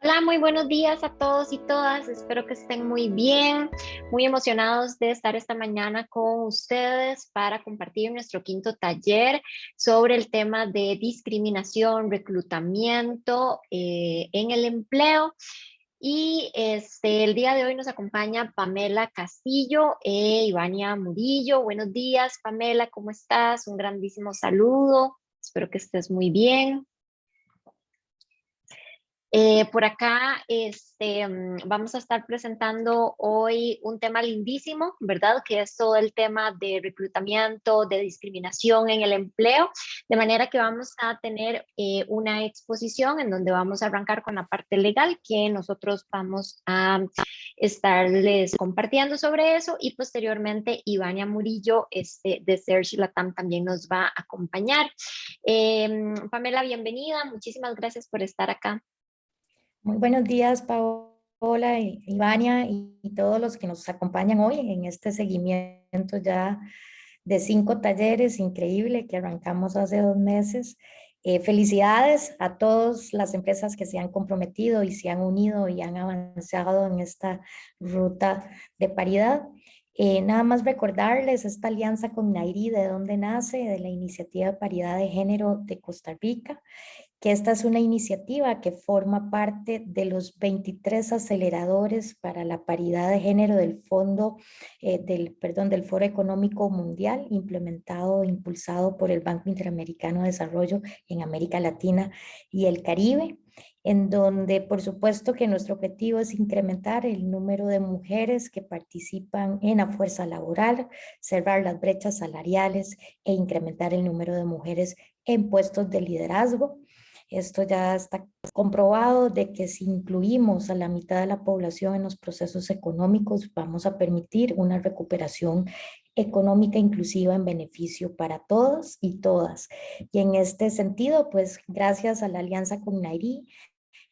Hola, muy buenos días a todos y todas. Espero que estén muy bien, muy emocionados de estar esta mañana con ustedes para compartir nuestro quinto taller sobre el tema de discriminación, reclutamiento en el empleo. Y el día de hoy nos acompaña Pamela Castillo e Ivania Murillo. Buenos días, Pamela, ¿cómo estás? Un grandísimo saludo. Espero que estés muy bien. Por acá vamos a estar presentando hoy un tema lindísimo, ¿verdad? Que es todo el tema de reclutamiento, de discriminación en el empleo, de manera que vamos a tener una exposición en donde vamos a arrancar con la parte legal que nosotros vamos a estarles compartiendo sobre eso y posteriormente Ivania Murillo de Search Latam también nos va a acompañar. Pamela, bienvenida, muchísimas gracias por estar acá. Muy buenos días, Paola, Ivania y todos los que nos acompañan hoy en este seguimiento ya de 5 talleres increíble que arrancamos hace 2 meses. Felicidades a todas las empresas que se han comprometido y se han unido y han avanzado en esta ruta de paridad. Nada más recordarles esta alianza con Nairi, de dónde nace, de la Iniciativa de Paridad de Género de Costa Rica, que esta es una iniciativa que forma parte de los 23 aceleradores para la paridad de género del del Foro Económico Mundial, implementado e impulsado por el Banco Interamericano de Desarrollo en América Latina y el Caribe, en donde por supuesto que nuestro objetivo es incrementar el número de mujeres que participan en la fuerza laboral, cerrar las brechas salariales e incrementar el número de mujeres en puestos de liderazgo. Esto ya está comprobado de que si incluimos a la mitad de la población en los procesos económicos, vamos a permitir una recuperación económica inclusiva en beneficio para todos y todas. Y en este sentido, pues gracias a la alianza con Nairi,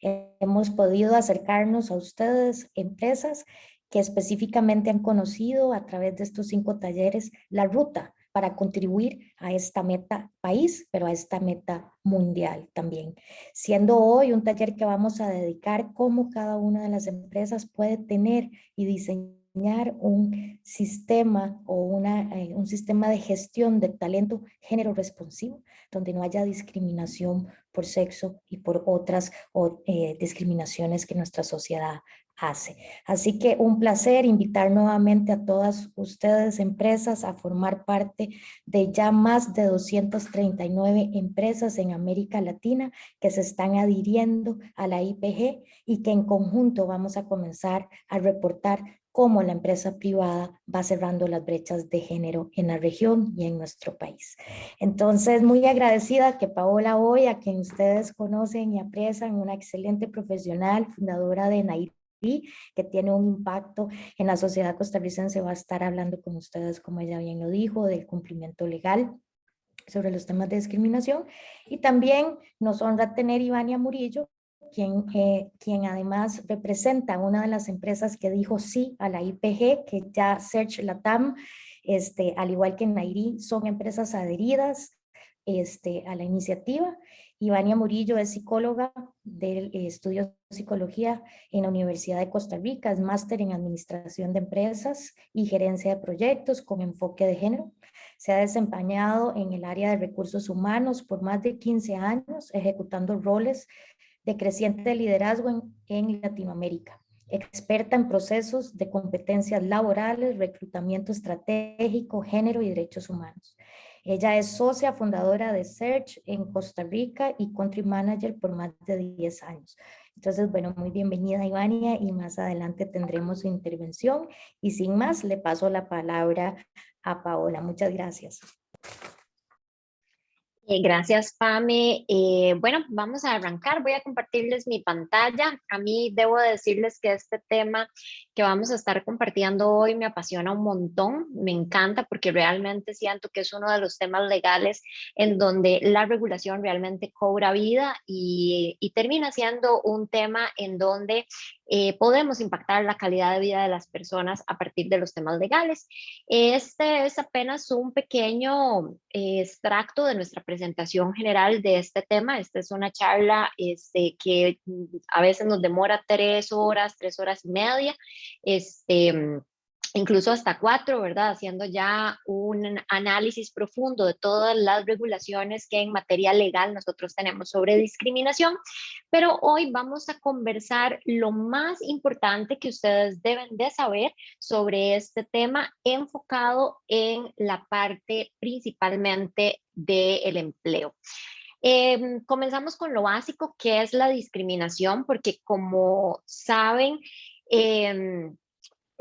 hemos podido acercarnos a ustedes, empresas que específicamente han conocido a través de estos 5 talleres la ruta para contribuir a esta meta país, pero a esta meta mundial también. Siendo hoy un taller que vamos a dedicar cómo cada una de las empresas puede tener y diseñar un sistema o un sistema de gestión de talento género responsivo, donde no haya discriminación por sexo y por otras discriminaciones que nuestra sociedad hace. Así que un placer invitar nuevamente a todas ustedes, empresas, a formar parte de ya más de 239 empresas en América Latina que se están adhiriendo a la IPG y que en conjunto vamos a comenzar a reportar cómo la empresa privada va cerrando las brechas de género en la región y en nuestro país. Entonces, muy agradecida que Paola hoy, a quien ustedes conocen y aprecian, una excelente profesional, fundadora de Nairi, que tiene un impacto en la sociedad costarricense, va a estar hablando con ustedes, como ella bien lo dijo, del cumplimiento legal sobre los temas de discriminación. Y también nos honra tener Ivania Murillo, quien además representa una de las empresas que dijo sí a la IPG, que ya Search Latam, al igual que Nairi, son empresas adheridas a la iniciativa. Ivania Murillo es psicóloga del estudio de psicología en la Universidad de Costa Rica, es máster en administración de empresas y gerencia de proyectos con enfoque de género. Se ha desempeñado en el área de recursos humanos por más de 15 años, ejecutando roles de creciente liderazgo en Latinoamérica. Experta en procesos de competencias laborales, reclutamiento estratégico, género y derechos humanos. Ella es socia fundadora de Search en Costa Rica y country manager por más de 10 años. Entonces, bueno, muy bienvenida Ivania, y más adelante tendremos su intervención. Y sin más, le paso la palabra a Paola. Muchas gracias. Gracias, Pame. Bueno, vamos a arrancar. Voy a compartirles mi pantalla. A mí debo decirles que este tema que vamos a estar compartiendo hoy me apasiona un montón. Me encanta porque realmente siento que es uno de los temas legales en donde la regulación realmente cobra vida y termina siendo un tema en donde podemos impactar la calidad de vida de las personas a partir de los temas legales. Este es apenas un pequeño extracto de nuestra presentación presentación general de este tema. Esta es una charla que a veces nos demora 3 horas, 3 horas y media. Incluso hasta 4, ¿verdad? Haciendo ya un análisis profundo de todas las regulaciones que en materia legal nosotros tenemos sobre discriminación. Pero hoy vamos a conversar lo más importante que ustedes deben de saber sobre este tema, enfocado en la parte principalmente del empleo. Comenzamos con lo básico, que es la discriminación, porque como saben, eh,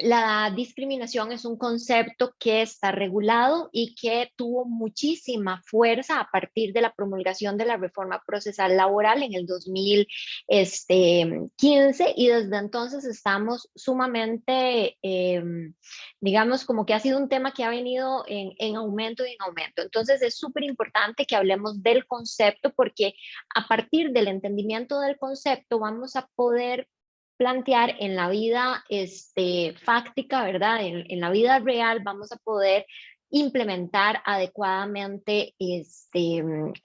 la discriminación es un concepto que está regulado y que tuvo muchísima fuerza a partir de la promulgación de la reforma procesal laboral en el 2015, y desde entonces estamos sumamente, digamos, como que ha sido un tema que ha venido en aumento y en aumento. Entonces es súper importante que hablemos del concepto, porque a partir del entendimiento del concepto vamos a poder plantear en la vida fáctica, ¿verdad? En la vida real vamos a poder implementar adecuadamente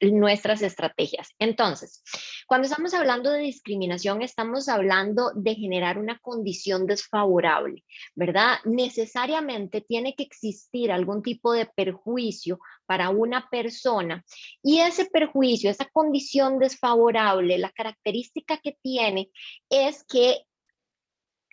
nuestras estrategias. Entonces, cuando estamos hablando de discriminación, estamos hablando de generar una condición desfavorable, ¿verdad? Necesariamente tiene que existir algún tipo de perjuicio para una persona, y ese perjuicio, esa condición desfavorable, la característica que tiene es que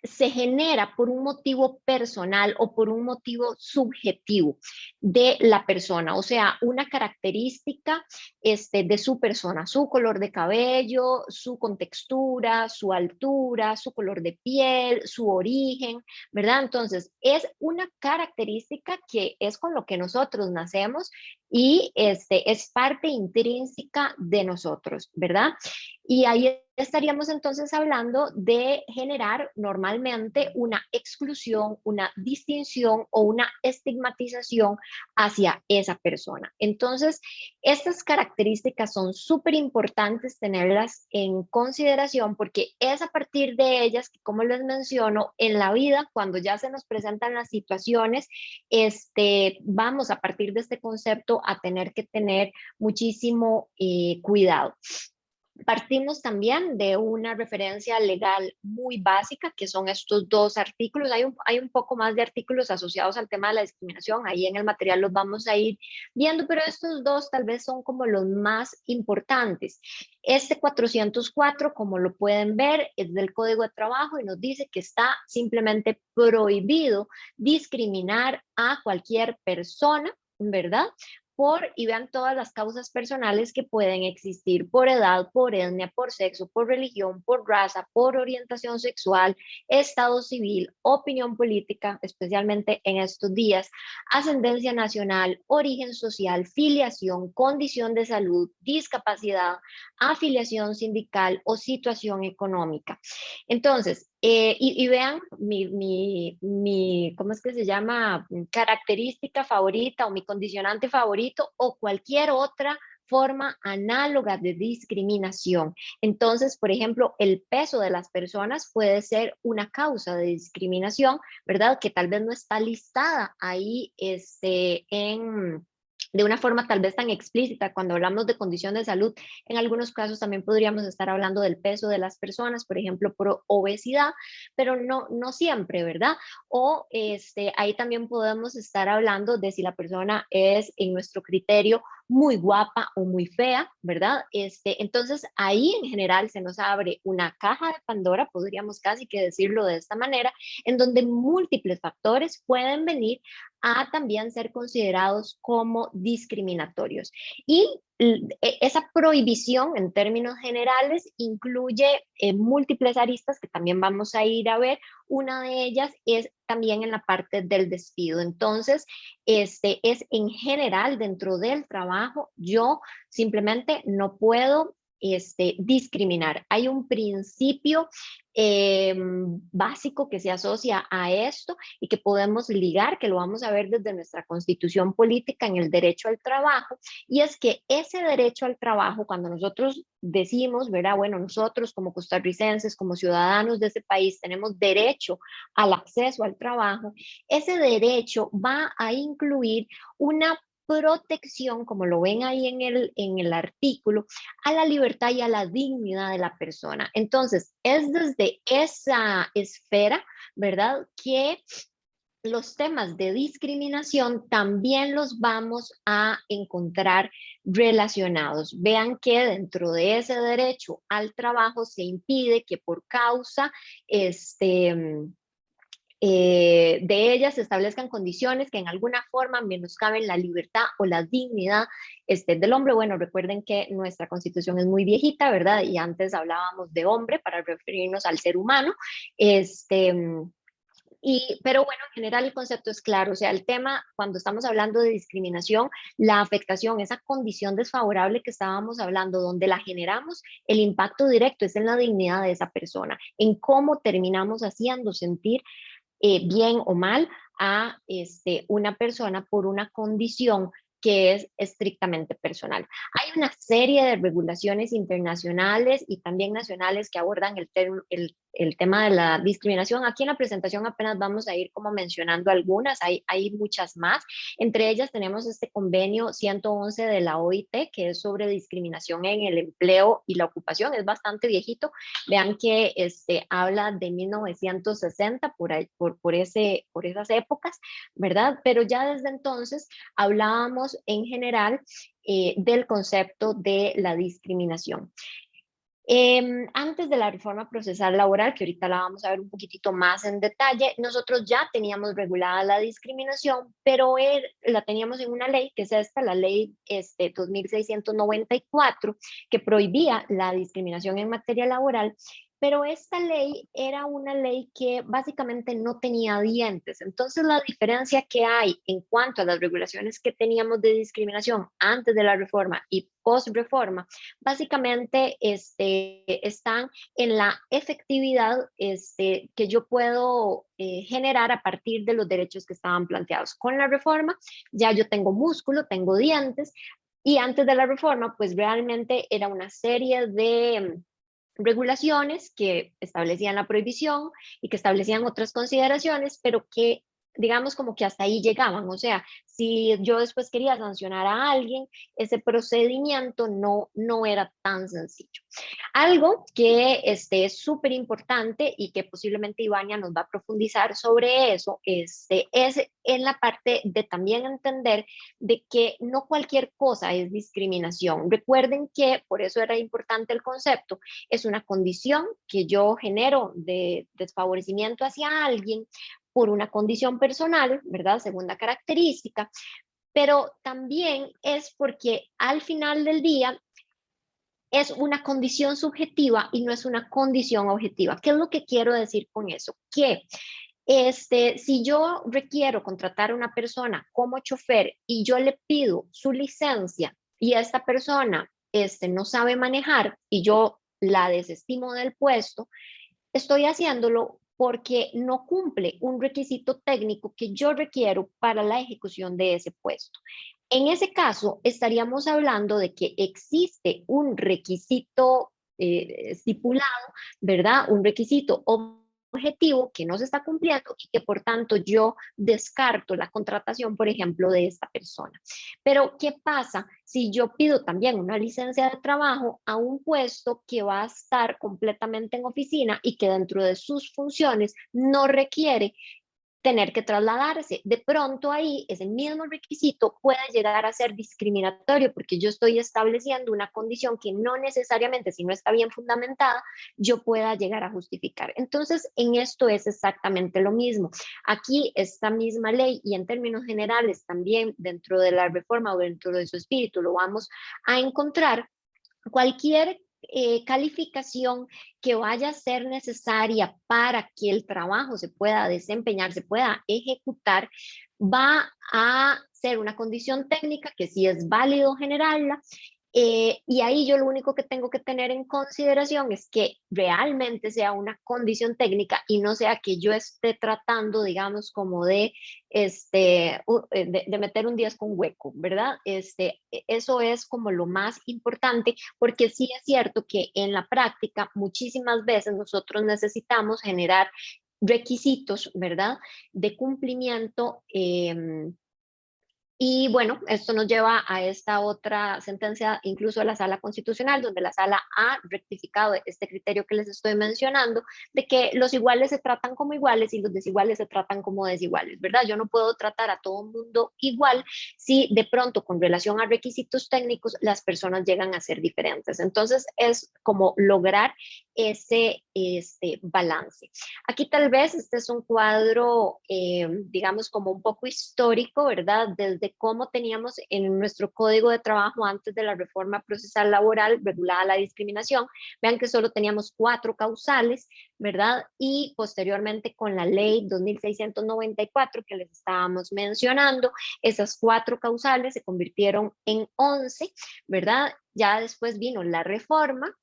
se genera por un motivo personal o por un motivo subjetivo de la persona, o sea, una característica de su persona, su color de cabello, su contextura, su altura, su color de piel, su origen, ¿verdad? Entonces, es una característica que es con lo que nosotros nacemos y es parte intrínseca de nosotros, ¿verdad? Y ahí estaríamos entonces hablando de generar normalmente una exclusión, una distinción o una estigmatización hacia esa persona. Entonces, estas características son súper importantes tenerlas en consideración, porque es a partir de ellas que, como les menciono, en la vida, cuando ya se nos presentan las situaciones, vamos a partir de este concepto a tener que tener muchísimo cuidado. Partimos también de una referencia legal muy básica, que son estos 2 artículos. Hay un poco más de artículos asociados al tema de la discriminación, ahí en el material los vamos a ir viendo, pero estos 2 tal vez son como los más importantes. Este 404, como lo pueden ver, es del Código de Trabajo y nos dice que está simplemente prohibido discriminar a cualquier persona, ¿verdad? Y vean todas las causas personales que pueden existir por edad, por etnia, por sexo, por religión, por raza, por orientación sexual, estado civil, opinión política, especialmente en estos días, ascendencia nacional, origen social, filiación, condición de salud, discapacidad, afiliación sindical o situación económica. Entonces, y vean ¿cómo es que se llama? Característica favorita o mi condicionante favorito o cualquier otra forma análoga de discriminación. Entonces, por ejemplo, el peso de las personas puede ser una causa de discriminación, ¿verdad? Que tal vez no está listada ahí de una forma tal vez tan explícita. Cuando hablamos de condición de salud, en algunos casos también podríamos estar hablando del peso de las personas, por ejemplo, por obesidad, pero no siempre, ¿verdad? O ahí también podemos estar hablando de si la persona es, en nuestro criterio, muy guapa o muy fea, ¿verdad? Entonces ahí en general se nos abre una caja de Pandora, podríamos casi que decirlo de esta manera, en donde múltiples factores pueden venir a también ser considerados como discriminatorios. Y esa prohibición en términos generales incluye múltiples aristas que también vamos a ir a ver. Una de ellas es también en la parte del despido. Entonces, es en general dentro del trabajo, yo simplemente no puedo discriminar. Hay un principio básico que se asocia a esto y que podemos ligar, que lo vamos a ver desde nuestra constitución política en el derecho al trabajo, y es que ese derecho al trabajo, cuando nosotros decimos, ¿verdad? Bueno, nosotros como costarricenses, como ciudadanos de ese país, tenemos derecho al acceso al trabajo, ese derecho va a incluir una protección, como lo ven ahí en el artículo, a la libertad y a la dignidad de la persona. Entonces, es desde esa esfera, ¿verdad?, que los temas de discriminación también los vamos a encontrar relacionados. Vean que dentro de ese derecho al trabajo se impide que por causa de ellas se establezcan condiciones que en alguna forma menoscaben la libertad o la dignidad del hombre. Bueno, recuerden que nuestra constitución es muy viejita, ¿verdad? Y antes hablábamos de hombre para referirnos al ser humano. Pero bueno, en general el concepto es claro, o sea, el tema cuando estamos hablando de discriminación, la afectación, esa condición desfavorable que estábamos hablando, donde la generamos, el impacto directo es en la dignidad de esa persona, en cómo terminamos haciendo sentir bien o mal a una persona por una condición que es estrictamente personal. Hay una serie de regulaciones internacionales y también nacionales que abordan el tema de la discriminación. Aquí en la presentación apenas vamos a ir como mencionando algunas, hay muchas más. Entre ellas tenemos este convenio 111 de la OIT, que es sobre discriminación en el empleo y la ocupación, es bastante viejito. Vean que habla de 1960, por esas épocas, ¿verdad? Pero ya desde entonces hablábamos en general del concepto de la discriminación. Antes de la reforma procesal laboral, que ahorita la vamos a ver un poquitito más en detalle, nosotros ya teníamos regulada la discriminación, pero la teníamos en una ley, que es esta, la ley 2694, que prohibía la discriminación en materia laboral, pero esta ley era una ley que básicamente no tenía dientes. Entonces, la diferencia que hay en cuanto a las regulaciones que teníamos de discriminación antes de la reforma y post-reforma, básicamente están en la efectividad que yo puedo generar a partir de los derechos que estaban planteados. Con la reforma ya yo tengo músculo, tengo dientes, y antes de la reforma pues realmente era una serie de regulaciones que establecían la prohibición y que establecían otras consideraciones, pero que digamos como que hasta ahí llegaban. O sea, si yo después quería sancionar a alguien, ese procedimiento no era tan sencillo. Algo que es súper importante y que posiblemente Ivania nos va a profundizar sobre eso, es en la parte de también entender de que no cualquier cosa es discriminación. Recuerden que por eso era importante el concepto, es una condición que yo genero de desfavorecimiento hacia alguien por una condición personal, ¿verdad? Segunda característica, pero también es porque al final del día es una condición subjetiva y no es una condición objetiva. ¿Qué es lo que quiero decir con eso? Que si yo requiero contratar a una persona como chofer y yo le pido su licencia y esta persona no sabe manejar y yo la desestimo del puesto, estoy haciéndolo porque no cumple un requisito técnico que yo requiero para la ejecución de ese puesto. En ese caso, estaríamos hablando de que existe un requisito estipulado, ¿verdad? Un requisito objetivo que no se está cumpliendo y que por tanto yo descarto la contratación, por ejemplo, de esta persona. Pero, ¿qué pasa si yo pido también una licencia de trabajo a un puesto que va a estar completamente en oficina y que dentro de sus funciones no requiere tener que trasladarse? De pronto ahí ese mismo requisito puede llegar a ser discriminatorio porque yo estoy estableciendo una condición que no necesariamente, si no está bien fundamentada, yo pueda llegar a justificar. Entonces, en esto es exactamente lo mismo. Aquí esta misma ley y en términos generales también dentro de la reforma o dentro de su espíritu lo vamos a encontrar. Cualquier calificación que vaya a ser necesaria para que el trabajo se pueda desempeñar, se pueda ejecutar, va a ser una condición técnica que sí es válido generarla. Y ahí yo lo único que tengo que tener en consideración es que realmente sea una condición técnica y no sea que yo esté tratando, digamos, como de meter un 10 con hueco, ¿verdad? Eso es como lo más importante, porque sí es cierto que en la práctica muchísimas veces nosotros necesitamos generar requisitos, ¿verdad? De cumplimiento Y bueno, esto nos lleva a esta otra sentencia, incluso a la Sala Constitucional, donde la Sala ha rectificado este criterio que les estoy mencionando, de que los iguales se tratan como iguales y los desiguales se tratan como desiguales, ¿verdad? Yo no puedo tratar a todo el mundo igual si de pronto con relación a requisitos técnicos las personas llegan a ser diferentes. Entonces es como lograr ese balance. Aquí tal vez este es un cuadro, digamos, como un poco histórico, ¿verdad? Desde cómo teníamos en nuestro código de trabajo antes de la reforma procesal laboral regulada la discriminación. Vean que solo teníamos 4 causales, ¿verdad? Y posteriormente con la ley 2694 que les estábamos mencionando, esas 4 causales se convirtieron en 11, ¿verdad? Ya después vino la reforma,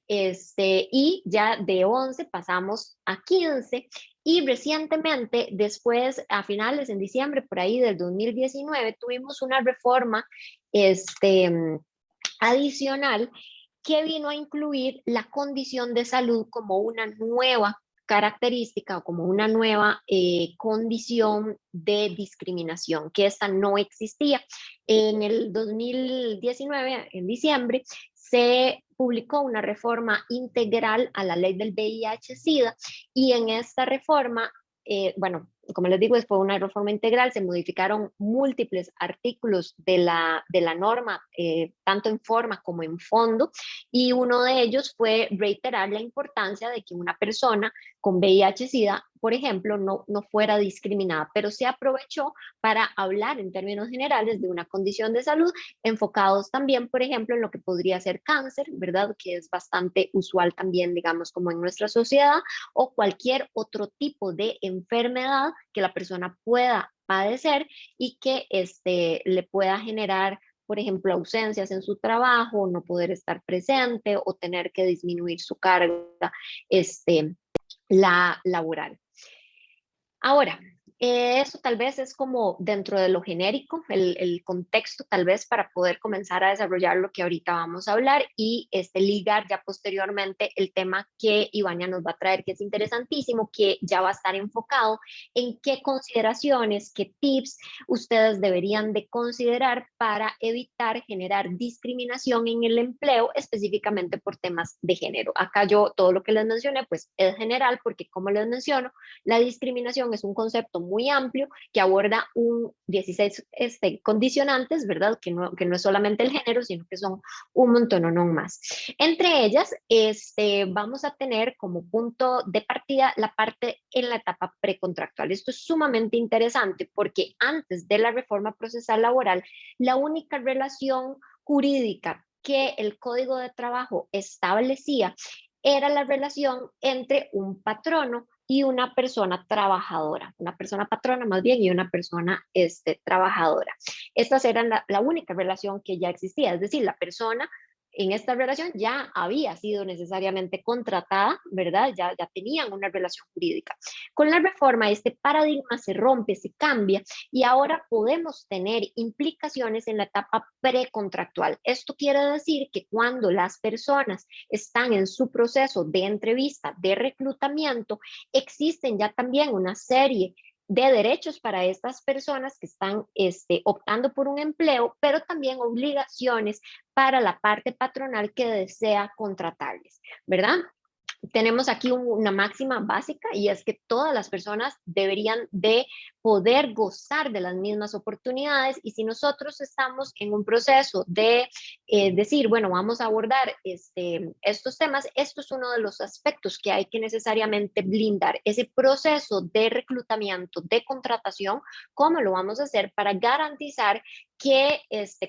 y ya de 11 pasamos a 15 y recientemente, después a finales en diciembre por ahí del 2019, tuvimos una reforma adicional que vino a incluir la condición de salud como una nueva característica o como una nueva condición de discriminación, que esta no existía. En el 2019, en diciembre, se publicó una reforma integral a la ley del VIH-Sida y en esta reforma, bueno, como les digo, después de una reforma integral se modificaron múltiples artículos de la norma, tanto en forma como en fondo, y uno de ellos fue reiterar la importancia de que una persona con VIH-Sida, por ejemplo, no fuera discriminada, pero se aprovechó para hablar en términos generales de una condición de salud, enfocados también, por ejemplo, en lo que podría ser cáncer, ¿verdad? Que es bastante usual también, digamos, como en nuestra sociedad, o cualquier otro tipo de enfermedad que la persona pueda padecer y que le pueda generar, por ejemplo, ausencias en su trabajo, no poder estar presente o tener que disminuir su carga laboral. Ahora, eso tal vez es como dentro de lo genérico, el contexto tal vez para poder comenzar a desarrollar lo que ahorita vamos a hablar y ligar ya posteriormente el tema que Ivania nos va a traer, que es interesantísimo, que ya va a estar enfocado en qué consideraciones, qué tips ustedes deberían de considerar para evitar generar discriminación en el empleo, específicamente por temas de género. Acá yo todo lo que les mencioné pues es general porque como les menciono, la discriminación es un concepto muy amplio que aborda 16 condicionantes, ¿verdad? Que no es solamente el género, sino que son un montón más. Entre ellas, vamos a tener como punto de partida la parte en la etapa precontractual. Esto es sumamente interesante porque antes de la reforma procesal laboral, la única relación jurídica que el Código de Trabajo establecía era la relación entre un patrono y una persona trabajadora, una persona patrona más bien y una persona trabajadora. Estas eran la única relación que ya existía, es decir, la persona en esta relación ya había sido necesariamente contratada, ¿verdad? Ya tenían una relación jurídica. Con la reforma, este paradigma se rompe, se cambia y ahora podemos tener implicaciones en la etapa precontractual. Esto quiere decir que cuando las personas están en su proceso de entrevista, de reclutamiento, existen ya también una serie de derechos para estas personas que están optando por un empleo, pero también obligaciones para la parte patronal que desea contratarles, ¿verdad? Tenemos aquí una máxima básica y es que todas las personas deberían de poder gozar de las mismas oportunidades y si nosotros estamos en un proceso de decir, bueno, vamos a abordar estos temas, esto es uno de los aspectos que hay que necesariamente blindar, ese proceso de reclutamiento, de contratación, cómo lo vamos a hacer para garantizar que,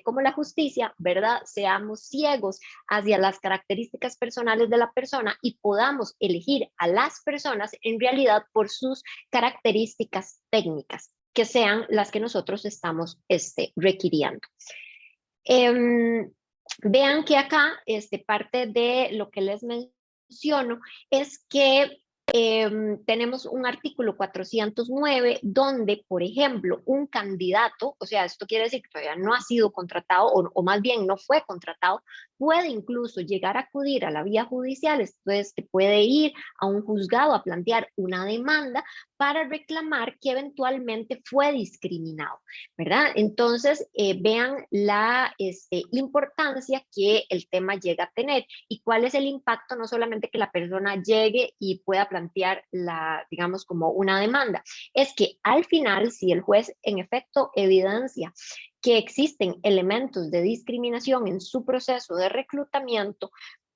como la justicia, ¿verdad? Seamos ciegos hacia las características personales de la persona y podamos elegir a las personas en realidad por sus características técnicas, que sean las que nosotros estamos requiriendo. Vean que acá parte de lo que les menciono es que tenemos un artículo 409 donde, por ejemplo, un candidato, o sea, esto quiere decir que todavía no ha sido contratado o más bien no fue contratado, puede incluso llegar a acudir a la vía judicial, entonces puede ir a un juzgado a plantear una demanda para reclamar que eventualmente fue discriminado, ¿verdad? Entonces, vean la importancia que el tema llega a tener y cuál es el impacto, no solamente que la persona llegue y pueda plantear digamos, como una demanda, es que al final, si el juez en efecto evidencia que existen elementos de discriminación en su proceso de reclutamiento,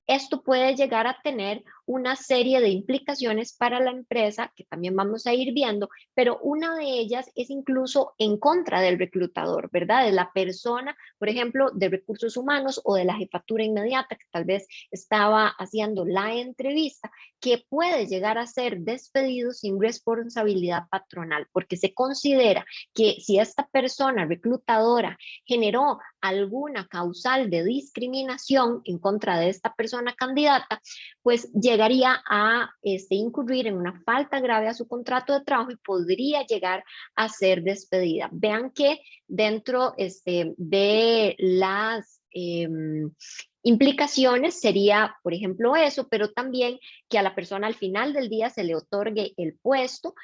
esto puede llegar a tener una serie de implicaciones para la empresa que también vamos a ir viendo, pero una de ellas es incluso en contra del reclutador, ¿verdad? De la persona, por ejemplo, de recursos humanos o de la jefatura inmediata que tal vez estaba haciendo la entrevista, que puede llegar a ser despedido sin responsabilidad patronal, porque se considera que si esta persona reclutadora generó alguna causal de discriminación en contra de esta persona candidata, pues llegaría a incurrir en una falta grave a su contrato de trabajo y podría llegar a ser despedida. Vean que dentro de las implicaciones sería, por ejemplo, eso, pero también que a la persona al final del día se le otorgue el puesto.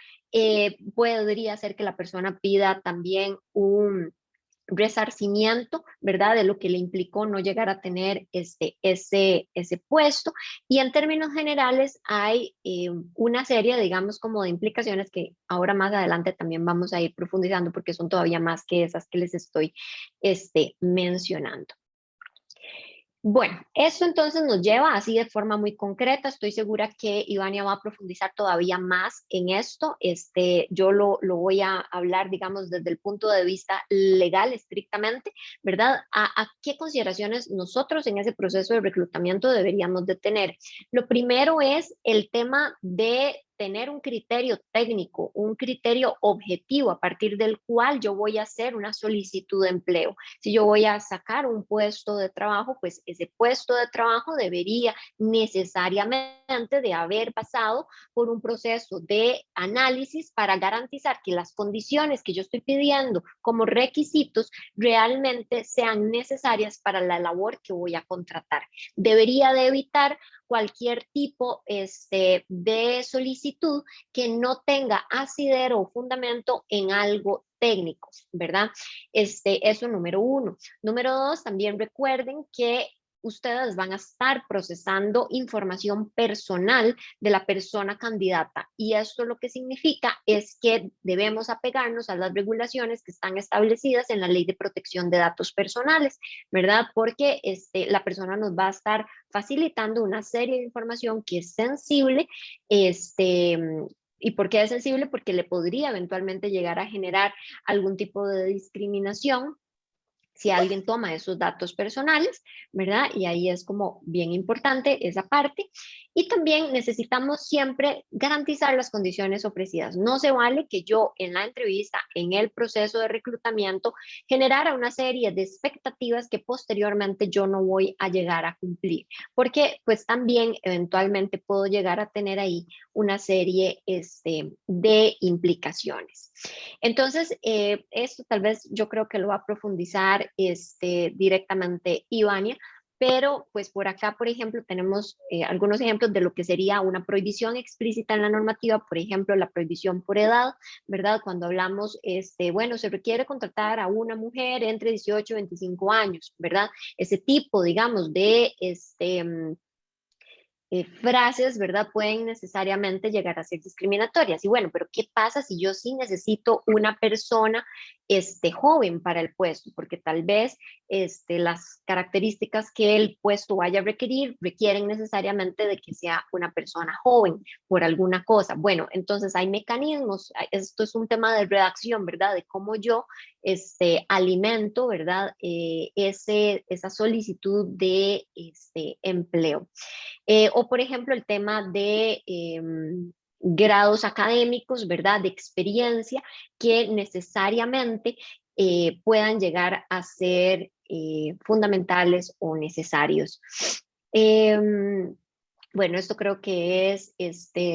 Podría ser que la persona pida también un resarcimiento, ¿verdad? De lo que le implicó no llegar a tener ese puesto. Y en términos generales hay una serie, digamos, como de implicaciones que ahora más adelante también vamos a ir profundizando porque son todavía más que esas que les estoy mencionando. Bueno, esto entonces nos lleva así de forma muy concreta. Estoy segura que Ivania va a profundizar todavía más en esto. Yo lo voy a hablar, digamos, desde el punto de vista legal estrictamente, ¿verdad? ¿A qué consideraciones nosotros en ese proceso de reclutamiento deberíamos de tener? Lo primero es el tema de tener un criterio técnico, un criterio objetivo a partir del cual yo voy a hacer una solicitud de empleo. Si yo voy a sacar un puesto de trabajo, pues ese puesto de trabajo debería necesariamente de haber pasado por un proceso de análisis para garantizar que las condiciones que yo estoy pidiendo como requisitos realmente sean necesarias para la labor que voy a contratar. Debería de evitar cualquier tipo de solicitud que no tenga asidero o fundamento en algo técnico, ¿verdad? Eso número uno. Número dos, también recuerden que ustedes van a estar procesando información personal de la persona candidata y esto lo que significa es que debemos apegarnos a las regulaciones que están establecidas en la Ley de Protección de Datos Personales, ¿verdad? Porque la persona nos va a estar facilitando una serie de información que es sensible, ¿y por qué es sensible? Porque le podría eventualmente llegar a generar algún tipo de discriminación si alguien toma esos datos personales, ¿verdad? Y ahí es como bien importante esa parte. Y también necesitamos siempre garantizar las condiciones ofrecidas. No se vale que yo en la entrevista, en el proceso de reclutamiento, generara una serie de expectativas que posteriormente yo no voy a llegar a cumplir, porque pues también eventualmente puedo llegar a tener ahí una serie de implicaciones. Entonces, esto tal vez yo creo que lo va a profundizar directamente Ivania, pero pues por acá, por ejemplo, tenemos algunos ejemplos de lo que sería una prohibición explícita en la normativa, por ejemplo, la prohibición por edad, ¿verdad? Cuando hablamos, bueno, se requiere contratar a una mujer entre 18 y 25 años, ¿verdad? Ese tipo, digamos, de frases, ¿verdad? Pueden necesariamente llegar a ser discriminatorias. Y bueno, pero ¿qué pasa si yo sí necesito una persona joven para el puesto? Porque tal vez las características que el puesto vaya a requerir requieren necesariamente de que sea una persona joven por alguna cosa. Bueno, entonces hay mecanismos, esto es un tema de redacción, ¿verdad? De cómo yo alimento, ¿verdad? Esa solicitud de empleo. O por ejemplo el tema de grados académicos, ¿verdad? De experiencia que necesariamente puedan llegar a ser fundamentales o necesarios. Bueno, esto creo que es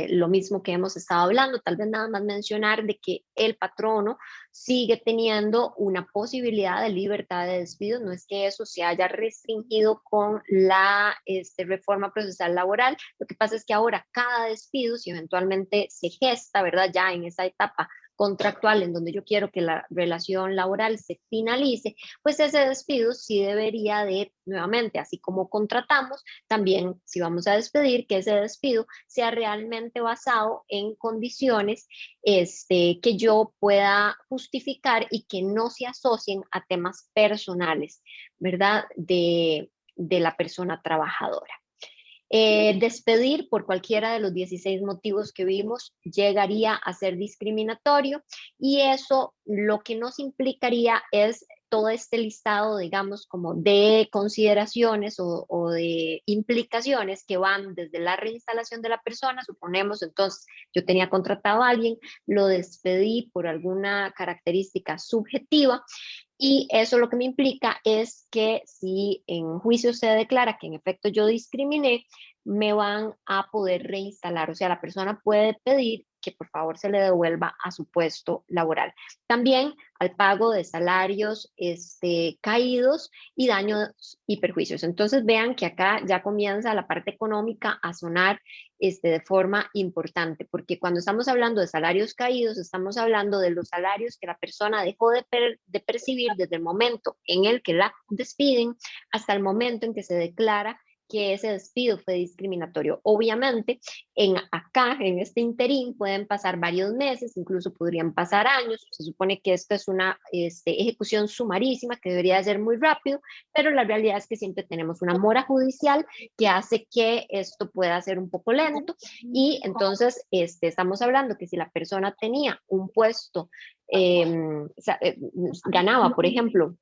lo mismo que hemos estado hablando, tal vez nada más mencionar de que el patrono sigue teniendo una posibilidad de libertad de despido, no es que eso se haya restringido con la reforma procesal laboral, lo que pasa es que ahora cada despido, si eventualmente se gesta, ¿verdad? Ya en esa etapa contractual en donde yo quiero que la relación laboral se finalice, pues ese despido sí debería de, nuevamente, así como contratamos, también si vamos a despedir, que ese despido sea realmente basado en condiciones que yo pueda justificar y que no se asocien a temas personales, ¿verdad? De la persona trabajadora. Despedir por cualquiera de los 16 motivos que vimos llegaría a ser discriminatorio y eso lo que nos implicaría es todo este listado, digamos, como de consideraciones o de implicaciones que van desde la reinstalación de la persona, suponemos, entonces yo tenía contratado a alguien, lo despedí por alguna característica subjetiva y eso lo que me implica es que si en juicio se declara que en efecto yo discriminé, me van a poder reinstalar. O sea, la persona puede pedir que por favor se le devuelva a su puesto laboral. También al pago de salarios caídos y daños y perjuicios. Entonces vean que acá ya comienza la parte económica a sonar de forma importante, porque cuando estamos hablando de salarios caídos, estamos hablando de los salarios que la persona dejó de percibir desde el momento en el que la despiden hasta el momento en que se declara que ese despido fue discriminatorio. Obviamente, en este interín, pueden pasar varios meses, incluso podrían pasar años. Se supone que esto es una ejecución sumarísima que debería ser muy rápido, pero la realidad es que siempre tenemos una mora judicial que hace que esto pueda ser un poco lento y entonces estamos hablando que si la persona tenía un puesto, ganaba, por ejemplo,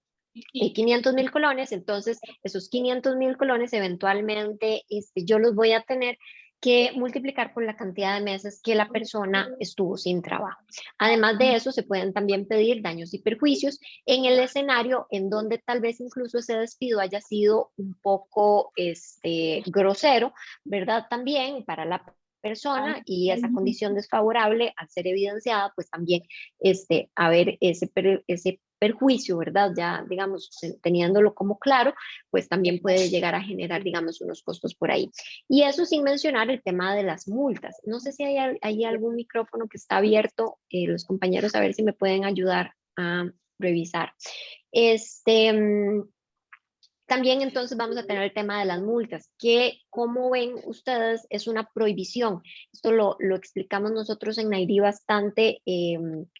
500,000 colones, entonces esos 500,000 colones eventualmente yo los voy a tener que multiplicar por la cantidad de meses que la persona estuvo sin trabajo. Además de eso, se pueden también pedir daños y perjuicios en el escenario en donde tal vez incluso ese despido haya sido un poco grosero, ¿verdad? También para la persona y esa condición desfavorable al ser evidenciada, pues también haber ese perjuicio, ¿verdad? Ya, digamos, teniéndolo como claro, pues también puede llegar a generar, digamos, unos costos por ahí. Y eso sin mencionar el tema de las multas. No sé si hay algún micrófono que está abierto, los compañeros, a ver si me pueden ayudar a revisar. También entonces vamos a tener el tema de las multas, que como ven ustedes es una prohibición. Esto lo explicamos nosotros en Nairi bastante,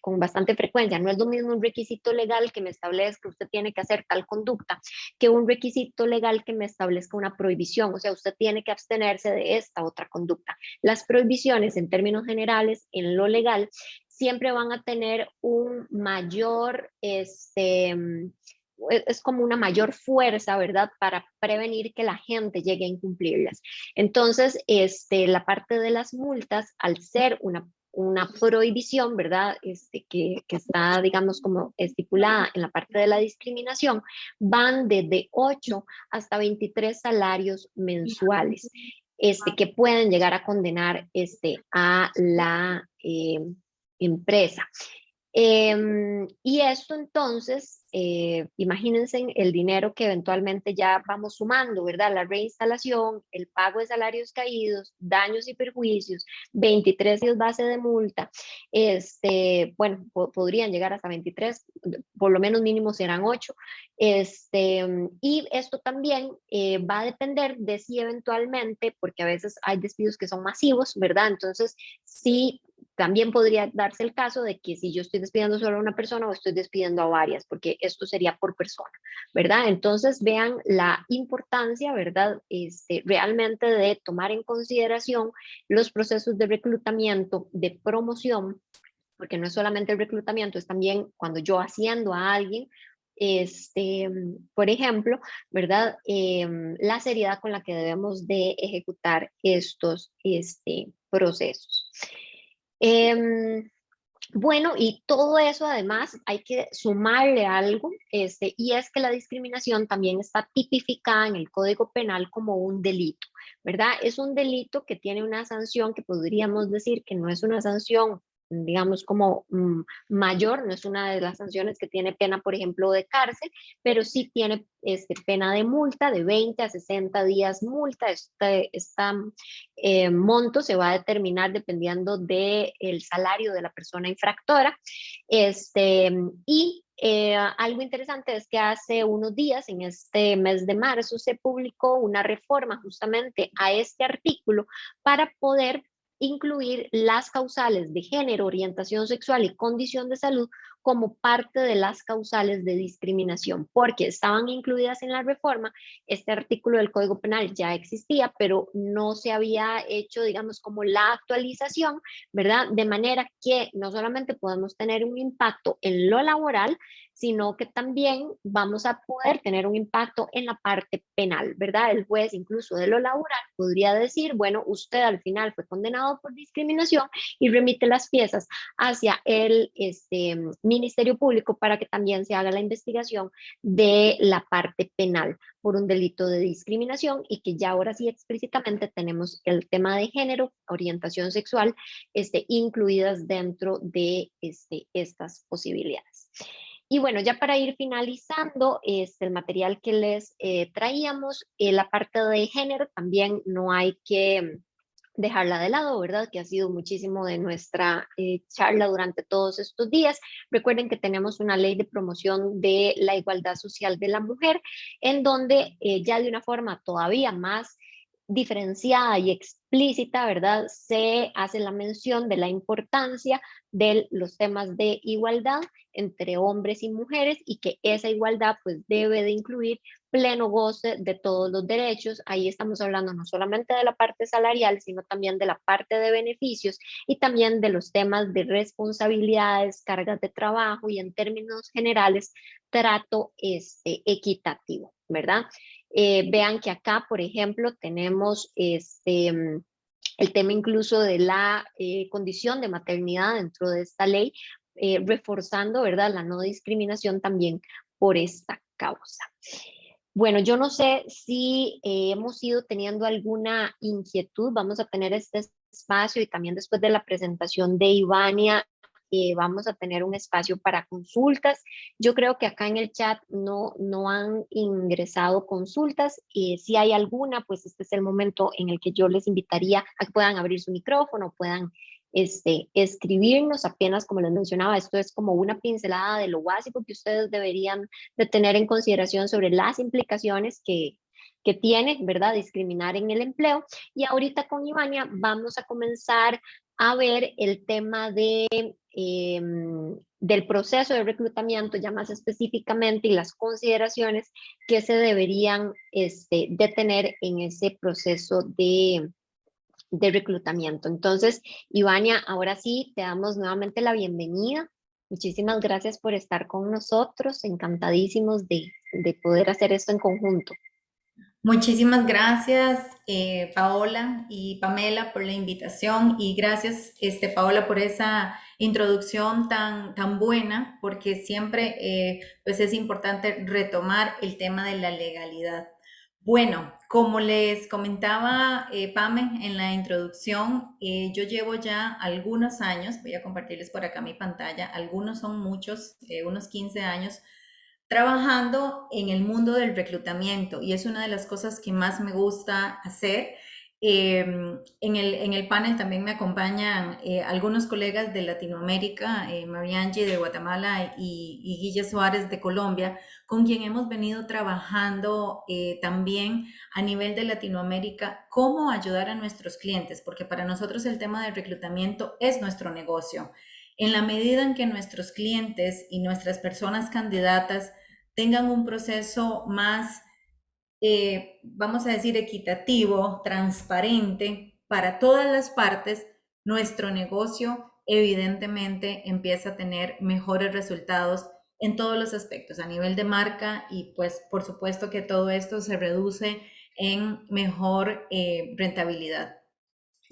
con bastante frecuencia. No es lo mismo un requisito legal que me establezca que usted tiene que hacer tal conducta que un requisito legal que me establezca una prohibición. O sea, usted tiene que abstenerse de esta otra conducta. Las prohibiciones en términos generales en lo legal siempre van a tener un mayor, es como una mayor fuerza, ¿verdad? Para prevenir que la gente llegue a incumplirlas. Entonces, la parte de las multas, al ser una prohibición, ¿verdad? Que está, digamos, como estipulada en la parte de la discriminación, van desde 8 hasta 23 salarios mensuales, que pueden llegar a condenar a la empresa. Y esto entonces, imagínense el dinero que eventualmente ya vamos sumando, ¿verdad? La reinstalación, el pago de salarios caídos, daños y perjuicios, 23 días base de multa, bueno, podrían llegar hasta 23, por lo menos mínimo serán 8. Y esto también va a depender de si eventualmente, porque a veces hay despidos que son masivos, ¿verdad? Entonces, sí, también podría darse el caso de que si yo estoy despidiendo solo a una persona o estoy despidiendo a varias, porque esto sería por persona, ¿verdad? Entonces vean la importancia, ¿verdad? Realmente de tomar en consideración los procesos de reclutamiento, de promoción, porque no es solamente el reclutamiento, es también cuando yo asciendo a alguien, por ejemplo, ¿verdad? La seriedad con la que debemos de ejecutar estos procesos. Bueno, y todo eso además hay que sumarle algo, y es que la discriminación también está tipificada en el Código Penal como un delito, ¿verdad? Es un delito que tiene una sanción que podríamos decir que no es una sanción, digamos, como mayor, no es una de las sanciones que tiene pena, por ejemplo, de cárcel, pero sí tiene pena de multa de 20 a 60 días multa. Esta monto se va a determinar dependiendo del salario de la persona infractora. Este, y algo interesante es que hace unos días, en este mes de marzo, se publicó una reforma justamente a este artículo para poder incluir las causales de género, orientación sexual y condición de salud como parte de las causales de discriminación, porque estaban incluidas en la reforma. Este artículo del Código Penal ya existía, pero no se había hecho, digamos, como la actualización, ¿verdad? De manera que no solamente podemos tener un impacto en lo laboral, sino que también vamos a poder tener un impacto en la parte penal, ¿verdad? El juez incluso de lo laboral podría decir, bueno, usted al final fue condenado por discriminación y remite las piezas hacia el Ministerio Público para que también se haga la investigación de la parte penal por un delito de discriminación, y que ya ahora sí explícitamente tenemos el tema de género, orientación sexual, incluidas dentro de estas posibilidades. Y bueno, ya para ir finalizando, el material que les traíamos, la parte de género también no hay que dejarla de lado, ¿verdad? Que ha sido muchísimo de nuestra charla durante todos estos días. Recuerden que tenemos una ley de promoción de la igualdad social de la mujer, en donde ya de una forma todavía más diferenciada y explícita, ¿verdad? Se hace la mención de la importancia de los temas de igualdad entre hombres y mujeres, y que esa igualdad pues debe de incluir pleno goce de todos los derechos. Ahí estamos hablando no solamente de la parte salarial, sino también de la parte de beneficios y también de los temas de responsabilidades, cargas de trabajo y, en términos generales, trato equitativo, ¿verdad? Vean que acá, por ejemplo, tenemos el tema incluso de la condición de maternidad dentro de esta ley, reforzando, ¿verdad?, la no discriminación también por esta causa. Bueno, yo no sé si hemos ido teniendo alguna inquietud. Vamos a tener este espacio, y también después de la presentación de Ivania, vamos a tener un espacio para consultas. Yo creo que acá en el chat no han ingresado consultas. Si hay alguna, pues este es el momento en el que yo les invitaría a que puedan abrir su micrófono, puedan escribirnos. Apenas, como les mencionaba, esto es como una pincelada de lo básico que ustedes deberían de tener en consideración sobre las implicaciones que tiene, ¿verdad?, discriminar en el empleo. Y ahorita con Ivania vamos a comenzar a ver el tema del proceso de reclutamiento, ya más específicamente, y las consideraciones que se deberían de tener en ese proceso de reclutamiento. Entonces, Ivania, ahora sí, te damos nuevamente la bienvenida. Muchísimas gracias por estar con nosotros. Encantadísimos de poder hacer esto en conjunto. Muchísimas gracias, Paola y Pamela, por la invitación, y gracias, Paola, por esa introducción tan buena, porque siempre pues es importante retomar el tema de la legalidad. Bueno, como les comentaba Pame en la introducción, yo llevo ya algunos años, voy a compartirles por acá mi pantalla, algunos son muchos, unos 15 años trabajando en el mundo del reclutamiento, y es una de las cosas que más me gusta hacer. En el panel también me acompañan algunos colegas de Latinoamérica, Mariangi de Guatemala y Guille Suárez de Colombia, con quien hemos venido trabajando también a nivel de Latinoamérica, cómo ayudar a nuestros clientes, porque para nosotros el tema del reclutamiento es nuestro negocio. En la medida en que nuestros clientes y nuestras personas candidatas tengan un proceso más, vamos a decir, equitativo, transparente para todas las partes, nuestro negocio evidentemente empieza a tener mejores resultados en todos los aspectos, a nivel de marca, y pues por supuesto que todo esto se reduce en mejor rentabilidad.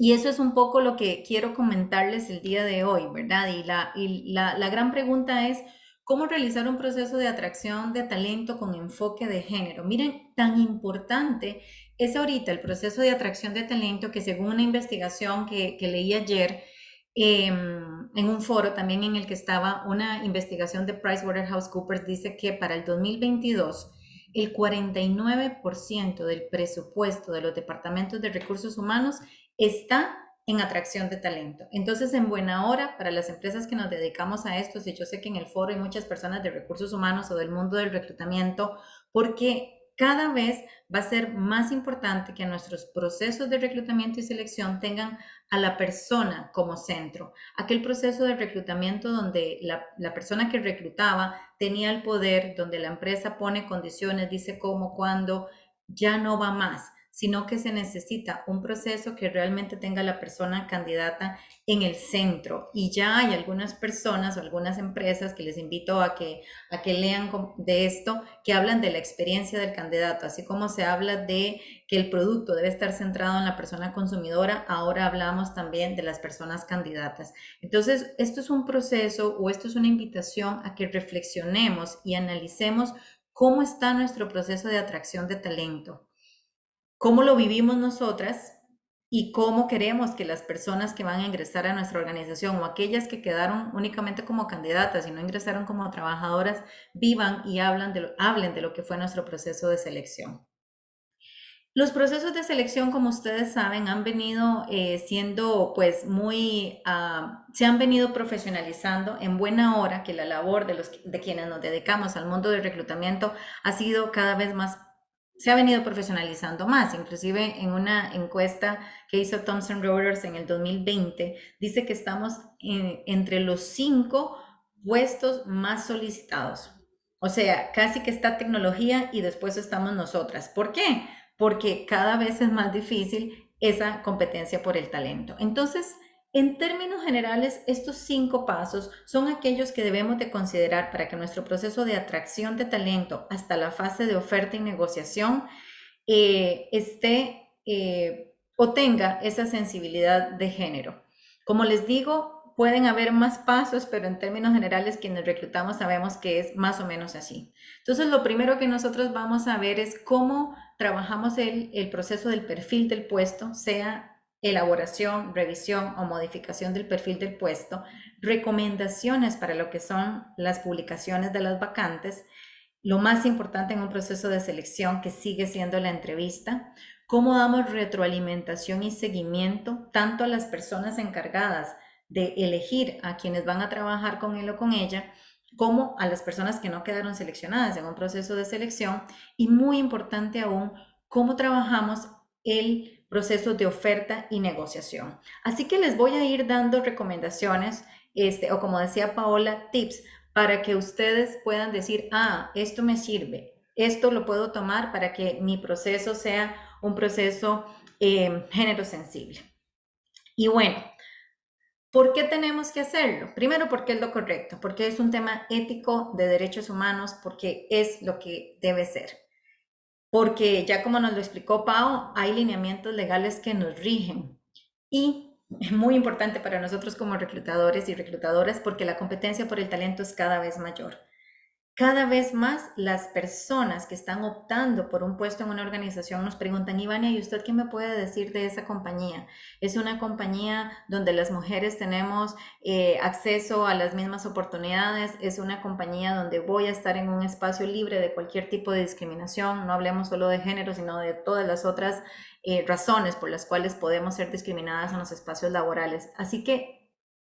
Y eso es un poco lo que quiero comentarles el día de hoy, ¿verdad? Y la gran pregunta es, ¿cómo realizar un proceso de atracción de talento con enfoque de género? Miren, tan importante es ahorita el proceso de atracción de talento que según una investigación que leí ayer en un foro también en el que estaba una investigación de PricewaterhouseCoopers, dice que para el 2022 el 49% del presupuesto de los departamentos de recursos humanos está en atracción de talento. Entonces, en buena hora para las empresas que nos dedicamos a esto, y yo sé que en el foro hay muchas personas de recursos humanos o del mundo del reclutamiento, porque cada vez va a ser más importante que nuestros procesos de reclutamiento y selección tengan a la persona como centro. Aquel proceso de reclutamiento donde la persona que reclutaba tenía el poder, donde la empresa pone condiciones, dice cómo, cuándo, ya no va más, sino que se necesita un proceso que realmente tenga a la persona candidata en el centro. Y ya hay algunas personas o algunas empresas que les invito a que lean de esto, que hablan de la experiencia del candidato, así como se habla de que el producto debe estar centrado en la persona consumidora, ahora hablamos también de las personas candidatas. Entonces, esto es un proceso o esto es una invitación a que reflexionemos y analicemos cómo está nuestro proceso de atracción de talento, cómo lo vivimos nosotras y cómo queremos que las personas que van a ingresar a nuestra organización o aquellas que quedaron únicamente como candidatas y no ingresaron como trabajadoras vivan y hablen de lo que fue nuestro proceso de selección. Los procesos de selección, como ustedes saben, han venido siendo pues se han venido profesionalizando en buena hora que la labor de quienes nos dedicamos al mundo del reclutamiento ha sido cada vez más, se ha venido profesionalizando más. Inclusive en una encuesta que hizo Thomson Reuters en el 2020, dice que estamos entre los 5 puestos más solicitados. O sea, casi que está tecnología y después estamos nosotras. ¿Por qué? Porque cada vez es más difícil esa competencia por el talento. Entonces, en términos generales, estos 5 pasos son aquellos que debemos de considerar para que nuestro proceso de atracción de talento hasta la fase de oferta y negociación o tenga esa sensibilidad de género. Como les digo, pueden haber más pasos, pero en términos generales quienes reclutamos sabemos que es más o menos así. Entonces, lo primero que nosotros vamos a ver es cómo trabajamos el proceso del perfil del puesto, sea elaboración, revisión o modificación del perfil del puesto, recomendaciones para lo que son las publicaciones de las vacantes, lo más importante en un proceso de selección que sigue siendo la entrevista, cómo damos retroalimentación y seguimiento tanto a las personas encargadas de elegir a quienes van a trabajar con él o con ella, como a las personas que no quedaron seleccionadas en un proceso de selección, y muy importante aún, cómo trabajamos el proceso de oferta y negociación. Así que les voy a ir dando recomendaciones, o como decía Paola, tips para que ustedes puedan decir, esto me sirve, esto lo puedo tomar para que mi proceso sea un proceso género sensible. Y bueno, ¿por qué tenemos que hacerlo? Primero, porque es lo correcto, porque es un tema ético de derechos humanos, porque es lo que debe ser. Porque ya como nos lo explicó Pau, hay lineamientos legales que nos rigen. Y es muy importante para nosotros como reclutadores y reclutadoras porque la competencia por el talento es cada vez mayor. Cada vez más las personas que están optando por un puesto en una organización nos preguntan, Ivania, ¿y usted qué me puede decir de esa compañía? ¿Es una compañía donde las mujeres tenemos acceso a las mismas oportunidades? ¿Es una compañía donde voy a estar en un espacio libre de cualquier tipo de discriminación? No hablemos solo de género, sino de todas las otras razones por las cuales podemos ser discriminadas en los espacios laborales. Así que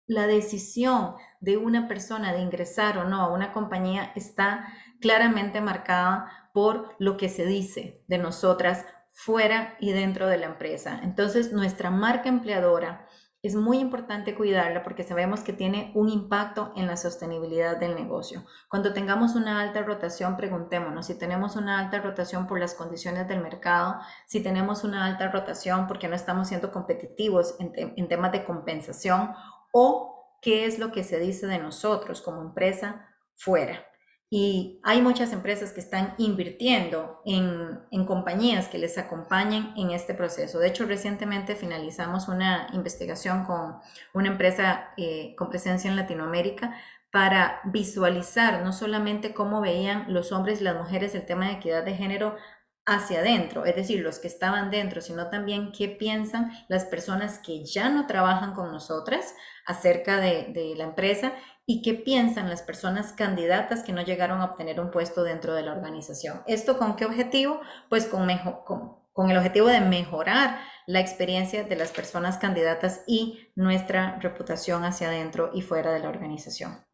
la decisión de una persona de ingresar o no a una compañía está claramente marcada por lo que se dice de nosotras fuera y dentro de la empresa. Entonces, nuestra marca empleadora es muy importante cuidarla porque sabemos que tiene un impacto en la sostenibilidad del negocio. Cuando tengamos una alta rotación, preguntémonos si tenemos una alta rotación por las condiciones del mercado, si tenemos una alta rotación porque no estamos siendo competitivos en temas de compensación o qué es lo que se dice de nosotros como empresa fuera. Y hay muchas empresas que están invirtiendo en compañías que les acompañen en este proceso. De hecho, recientemente finalizamos una investigación con una empresa con presencia en Latinoamérica para visualizar no solamente cómo veían los hombres y las mujeres el tema de equidad de género hacia adentro, es decir, los que estaban dentro, sino también qué piensan las personas que ya no trabajan con nosotras acerca de la empresa y qué piensan las personas candidatas que no llegaron a obtener un puesto dentro de la organización. ¿Esto con qué objetivo? Pues con el objetivo de mejorar la experiencia de las personas candidatas y nuestra reputación hacia adentro y fuera de la organización.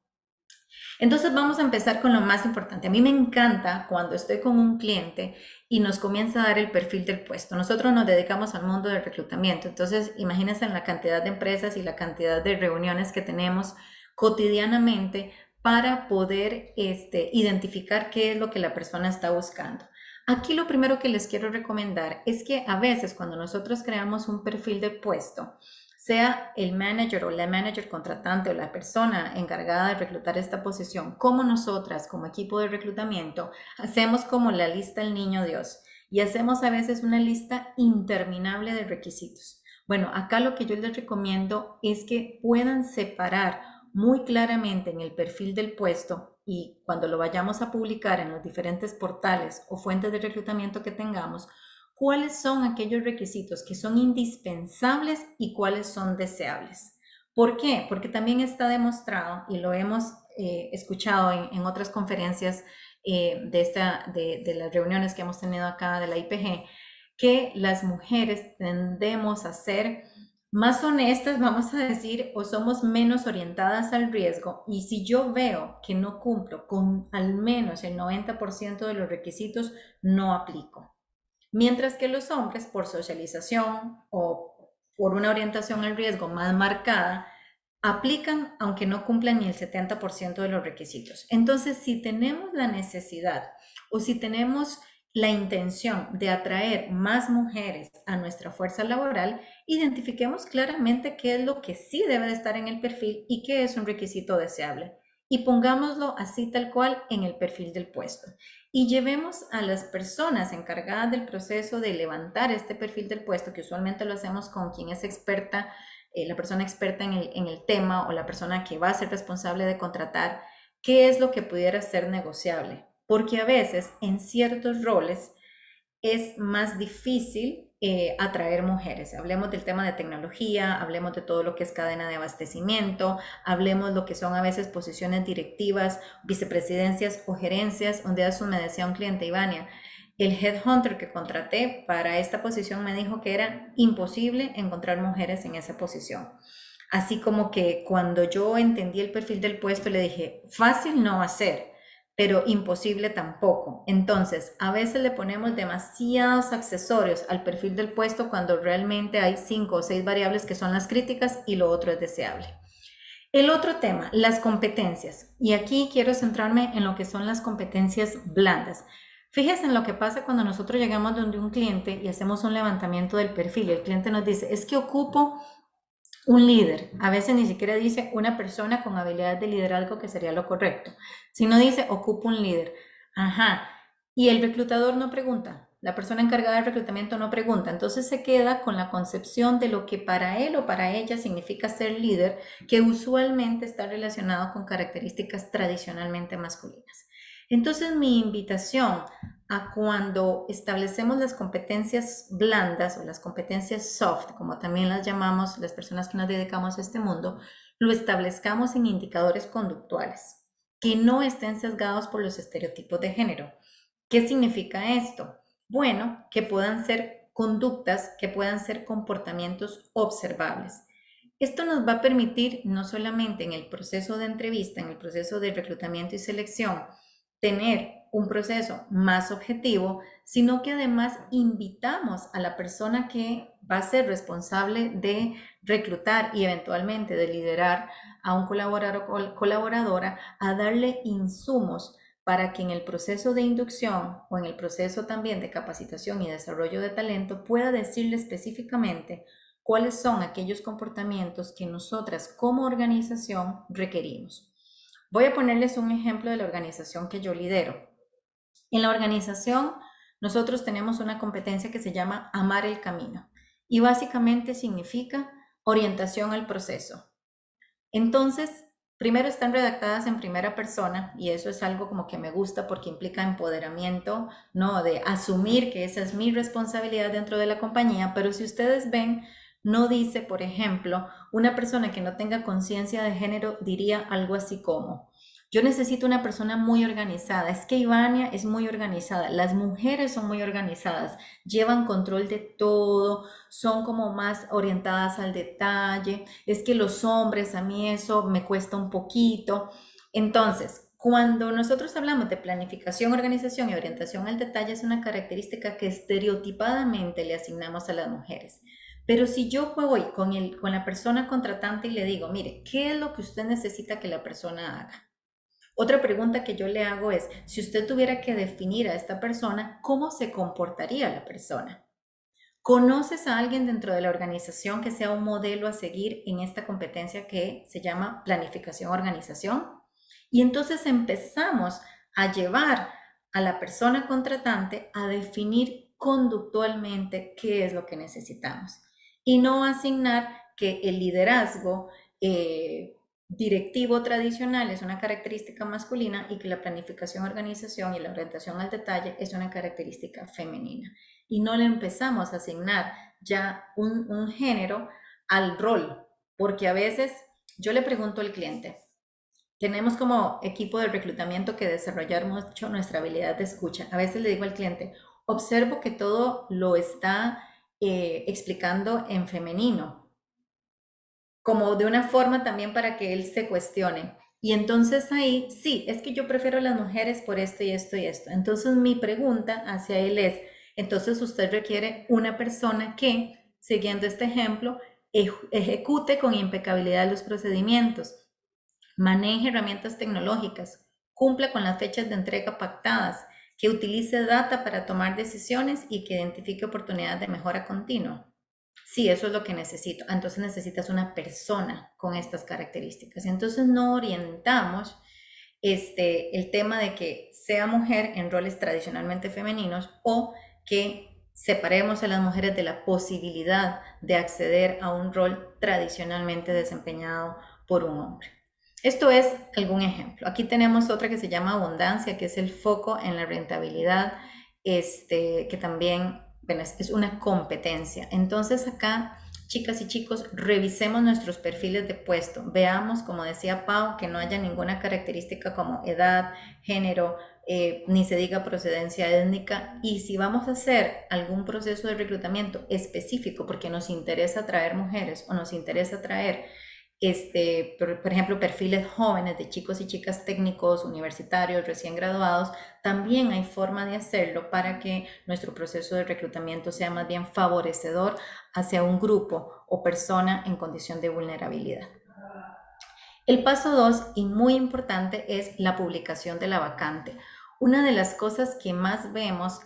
Entonces vamos a empezar con lo más importante. A mí me encanta cuando estoy con un cliente y nos comienza a dar el perfil del puesto. Nosotros nos dedicamos al mundo del reclutamiento, entonces imagínense en la cantidad de empresas y la cantidad de reuniones que tenemos cotidianamente para poder identificar qué es lo que la persona está buscando. Aquí lo primero que les quiero recomendar es que a veces cuando nosotros creamos un perfil de puesto, sea el manager o la manager contratante o la persona encargada de reclutar esta posición, como nosotras, como equipo de reclutamiento, hacemos como la lista del niño Dios y hacemos a veces una lista interminable de requisitos. Bueno, acá lo que yo les recomiendo es que puedan separar muy claramente en el perfil del puesto y cuando lo vayamos a publicar en los diferentes portales o fuentes de reclutamiento que tengamos, cuáles son aquellos requisitos que son indispensables y cuáles son deseables. ¿Por qué? Porque también está demostrado y lo hemos escuchado en otras conferencias de las reuniones que hemos tenido acá de la IPG, que las mujeres tendemos a ser más honestas, vamos a decir, o somos menos orientadas al riesgo. Y si yo veo que no cumplo con al menos el 90% de los requisitos, no aplico. Mientras que los hombres, por socialización o por una orientación al riesgo más marcada, aplican aunque no cumplan ni el 70% de los requisitos. Entonces, si tenemos la necesidad o si tenemos la intención de atraer más mujeres a nuestra fuerza laboral, identifiquemos claramente qué es lo que sí debe de estar en el perfil y qué es un requisito deseable. Y pongámoslo así tal cual en el perfil del puesto. Y llevemos a las personas encargadas del proceso de levantar este perfil del puesto, que usualmente lo hacemos con quien es experta, la persona experta en el tema o la persona que va a ser responsable de contratar, qué es lo que pudiera ser negociable. Porque a veces en ciertos roles es más difícil atraer mujeres. Hablemos del tema de tecnología, hablemos de todo lo que es cadena de abastecimiento, hablemos lo que son a veces posiciones directivas, vicepresidencias o gerencias, donde eso me decía un cliente, Ivania, el headhunter que contraté para esta posición me dijo que era imposible encontrar mujeres en esa posición. Así como que cuando yo entendí el perfil del puesto le dije, fácil no va a ser, pero imposible tampoco. Entonces, a veces le ponemos demasiados accesorios al perfil del puesto cuando realmente hay 5 o 6 variables que son las críticas y lo otro es deseable. El otro tema, las competencias. Y aquí quiero centrarme en lo que son las competencias blandas. Fíjense en lo que pasa cuando nosotros llegamos donde un cliente y hacemos un levantamiento del perfil. El cliente nos dice, es que ocupo un líder. A veces ni siquiera dice una persona con habilidades de liderazgo, que sería lo correcto, sino dice ocupo un líder. Ajá. Y el reclutador no pregunta, la persona encargada del reclutamiento no pregunta, entonces se queda con la concepción de lo que para él o para ella significa ser líder, que usualmente está relacionado con características tradicionalmente masculinas. Entonces mi invitación a cuando establecemos las competencias blandas o las competencias soft, como también las llamamos las personas que nos dedicamos a este mundo, lo establezcamos en indicadores conductuales que no estén sesgados por los estereotipos de género. ¿Qué significa esto? Bueno, que puedan ser conductas, que puedan ser comportamientos observables. Esto nos va a permitir no solamente en el proceso de entrevista, en el proceso de reclutamiento y selección, tener un proceso más objetivo, sino que además invitamos a la persona que va a ser responsable de reclutar y eventualmente de liderar a un colaborador o colaboradora a darle insumos para que en el proceso de inducción o en el proceso también de capacitación y desarrollo de talento pueda decirle específicamente cuáles son aquellos comportamientos que nosotras como organización requerimos. Voy a ponerles un ejemplo de la organización que yo lidero. En la organización, nosotros tenemos una competencia que se llama Amar el Camino y básicamente significa orientación al proceso. Entonces, primero están redactadas en primera persona y eso es algo como que me gusta porque implica empoderamiento, ¿no? De asumir que esa es mi responsabilidad dentro de la compañía, pero si ustedes ven, no dice, por ejemplo, una persona que no tenga conciencia de género diría algo así como: yo necesito una persona muy organizada. Es que Ivania es muy organizada. Las mujeres son muy organizadas, llevan control de todo, son como más orientadas al detalle. Es que los hombres, a mí eso me cuesta un poquito. Entonces, cuando nosotros hablamos de planificación, organización y orientación al detalle, es una característica que estereotipadamente le asignamos a las mujeres. Pero si yo voy con la persona contratante y le digo, mire, ¿qué es lo que usted necesita que la persona haga? Otra pregunta que yo le hago es, si usted tuviera que definir a esta persona, ¿cómo se comportaría la persona? ¿Conoces a alguien dentro de la organización que sea un modelo a seguir en esta competencia que se llama planificación-organización? Y entonces empezamos a llevar a la persona contratante a definir conductualmente qué es lo que necesitamos y no asignar que el liderazgo directivo tradicional es una característica masculina y que la planificación, organización y la orientación al detalle es una característica femenina. Y no le empezamos a asignar ya un género al rol, porque a veces yo le pregunto al cliente, tenemos como equipo de reclutamiento que desarrollar mucho nuestra habilidad de escucha. A veces le digo al cliente, observo que todo lo está explicando en femenino, como de una forma también para que él se cuestione. Y entonces ahí, sí, es que yo prefiero a las mujeres por esto y esto y esto. Entonces mi pregunta hacia él es, entonces usted requiere una persona que, siguiendo este ejemplo, ejecute con impecabilidad los procedimientos, maneje herramientas tecnológicas, cumpla con las fechas de entrega pactadas, que utilice data para tomar decisiones y que identifique oportunidades de mejora continua. Sí, eso es lo que necesito. Entonces necesitas una persona con estas características. Entonces no orientamos el tema de que sea mujer en roles tradicionalmente femeninos o que separemos a las mujeres de la posibilidad de acceder a un rol tradicionalmente desempeñado por un hombre. Esto es algún ejemplo. Aquí tenemos otra que se llama abundancia, que es el foco en la rentabilidad, que también, bueno, es una competencia. Entonces acá, chicas y chicos, revisemos nuestros perfiles de puesto. Veamos, como decía Pau, que no haya ninguna característica como edad, género, ni se diga procedencia étnica. Y si vamos a hacer algún proceso de reclutamiento específico porque nos interesa atraer mujeres o nos interesa atraer por ejemplo, perfiles jóvenes de chicos y chicas técnicos, universitarios, recién graduados, también hay forma de hacerlo para que nuestro proceso de reclutamiento sea más bien favorecedor hacia un grupo o persona en condición de vulnerabilidad. El paso 2, y muy importante, es la publicación de la vacante. Una de las cosas que más vemos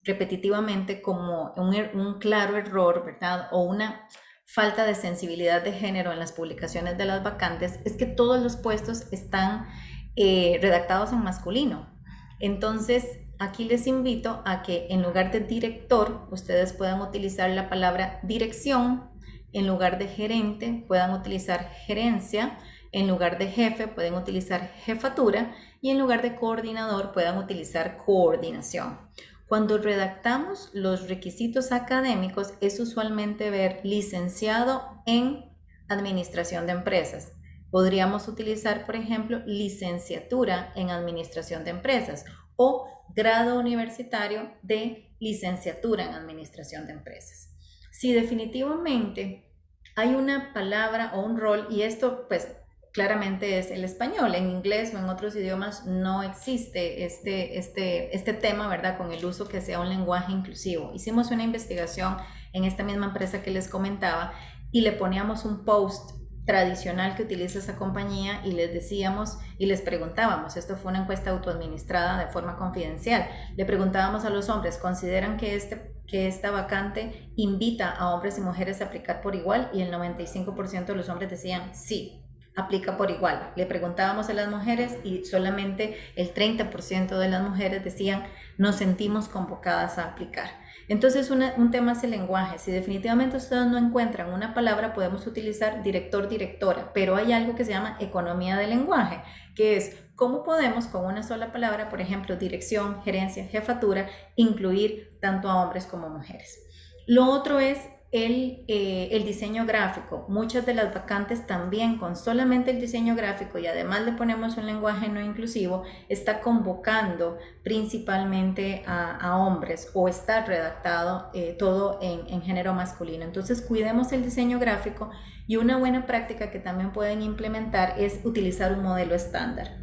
repetitivamente como un claro error, ¿verdad? O una falta de sensibilidad de género en las publicaciones de las vacantes es que todos los puestos están redactados en masculino. Entonces, aquí les invito a que en lugar de director, ustedes puedan utilizar la palabra dirección, en lugar de gerente puedan utilizar gerencia, en lugar de jefe pueden utilizar jefatura y en lugar de coordinador puedan utilizar coordinación. Cuando redactamos los requisitos académicos es usualmente ver licenciado en administración de empresas. Podríamos utilizar, por ejemplo, licenciatura en administración de empresas o grado universitario de licenciatura en administración de empresas. Si definitivamente hay una palabra o un rol, y esto pues claramente es el español, en inglés o en otros idiomas no existe este tema, ¿verdad? Con el uso que sea un lenguaje inclusivo. Hicimos una investigación en esta misma empresa que les comentaba y le poníamos un post tradicional que utiliza esa compañía y les decíamos y les preguntábamos, esto fue una encuesta autoadministrada de forma confidencial, le preguntábamos a los hombres, ¿consideran que esta vacante invita a hombres y mujeres a aplicar por igual? Y el 95% de los hombres decían sí. aplica por igual. Le preguntábamos a las mujeres y solamente el 30% de las mujeres decían nos sentimos convocadas a aplicar. Entonces un tema es el lenguaje. Si definitivamente ustedes no encuentran una palabra, podemos utilizar director, directora, pero hay algo que se llama economía del lenguaje, que es cómo podemos con una sola palabra, por ejemplo, dirección, gerencia, jefatura, incluir tanto a hombres como a mujeres. Lo otro es el diseño gráfico. Muchas de las vacantes también con solamente el diseño gráfico y además le ponemos un lenguaje no inclusivo, está convocando principalmente a hombres o está redactado todo en género masculino. Entonces cuidemos el diseño gráfico y una buena práctica que también pueden implementar es utilizar un modelo estándar.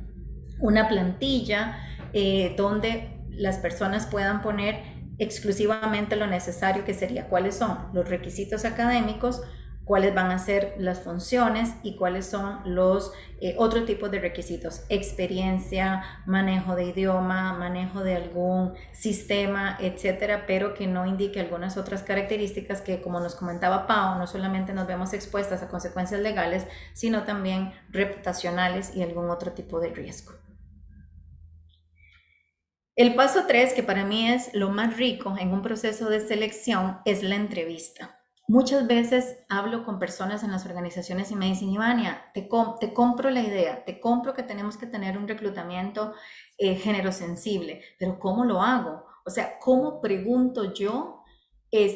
Una plantilla donde las personas puedan poner exclusivamente lo necesario, que sería cuáles son los requisitos académicos, cuáles van a ser las funciones y cuáles son los otros tipos de requisitos, experiencia, manejo de idioma, manejo de algún sistema, etcétera, pero que no indique algunas otras características que, como nos comentaba Pau, no solamente nos vemos expuestas a consecuencias legales, sino también reputacionales y algún otro tipo de riesgo. El paso 3, que para mí es lo más rico en un proceso de selección, es la entrevista. Muchas veces hablo con personas en las organizaciones y me dicen, Ivania, te compro la idea, te compro que tenemos que tener un reclutamiento género sensible, pero ¿cómo lo hago? O sea, ¿cómo pregunto yo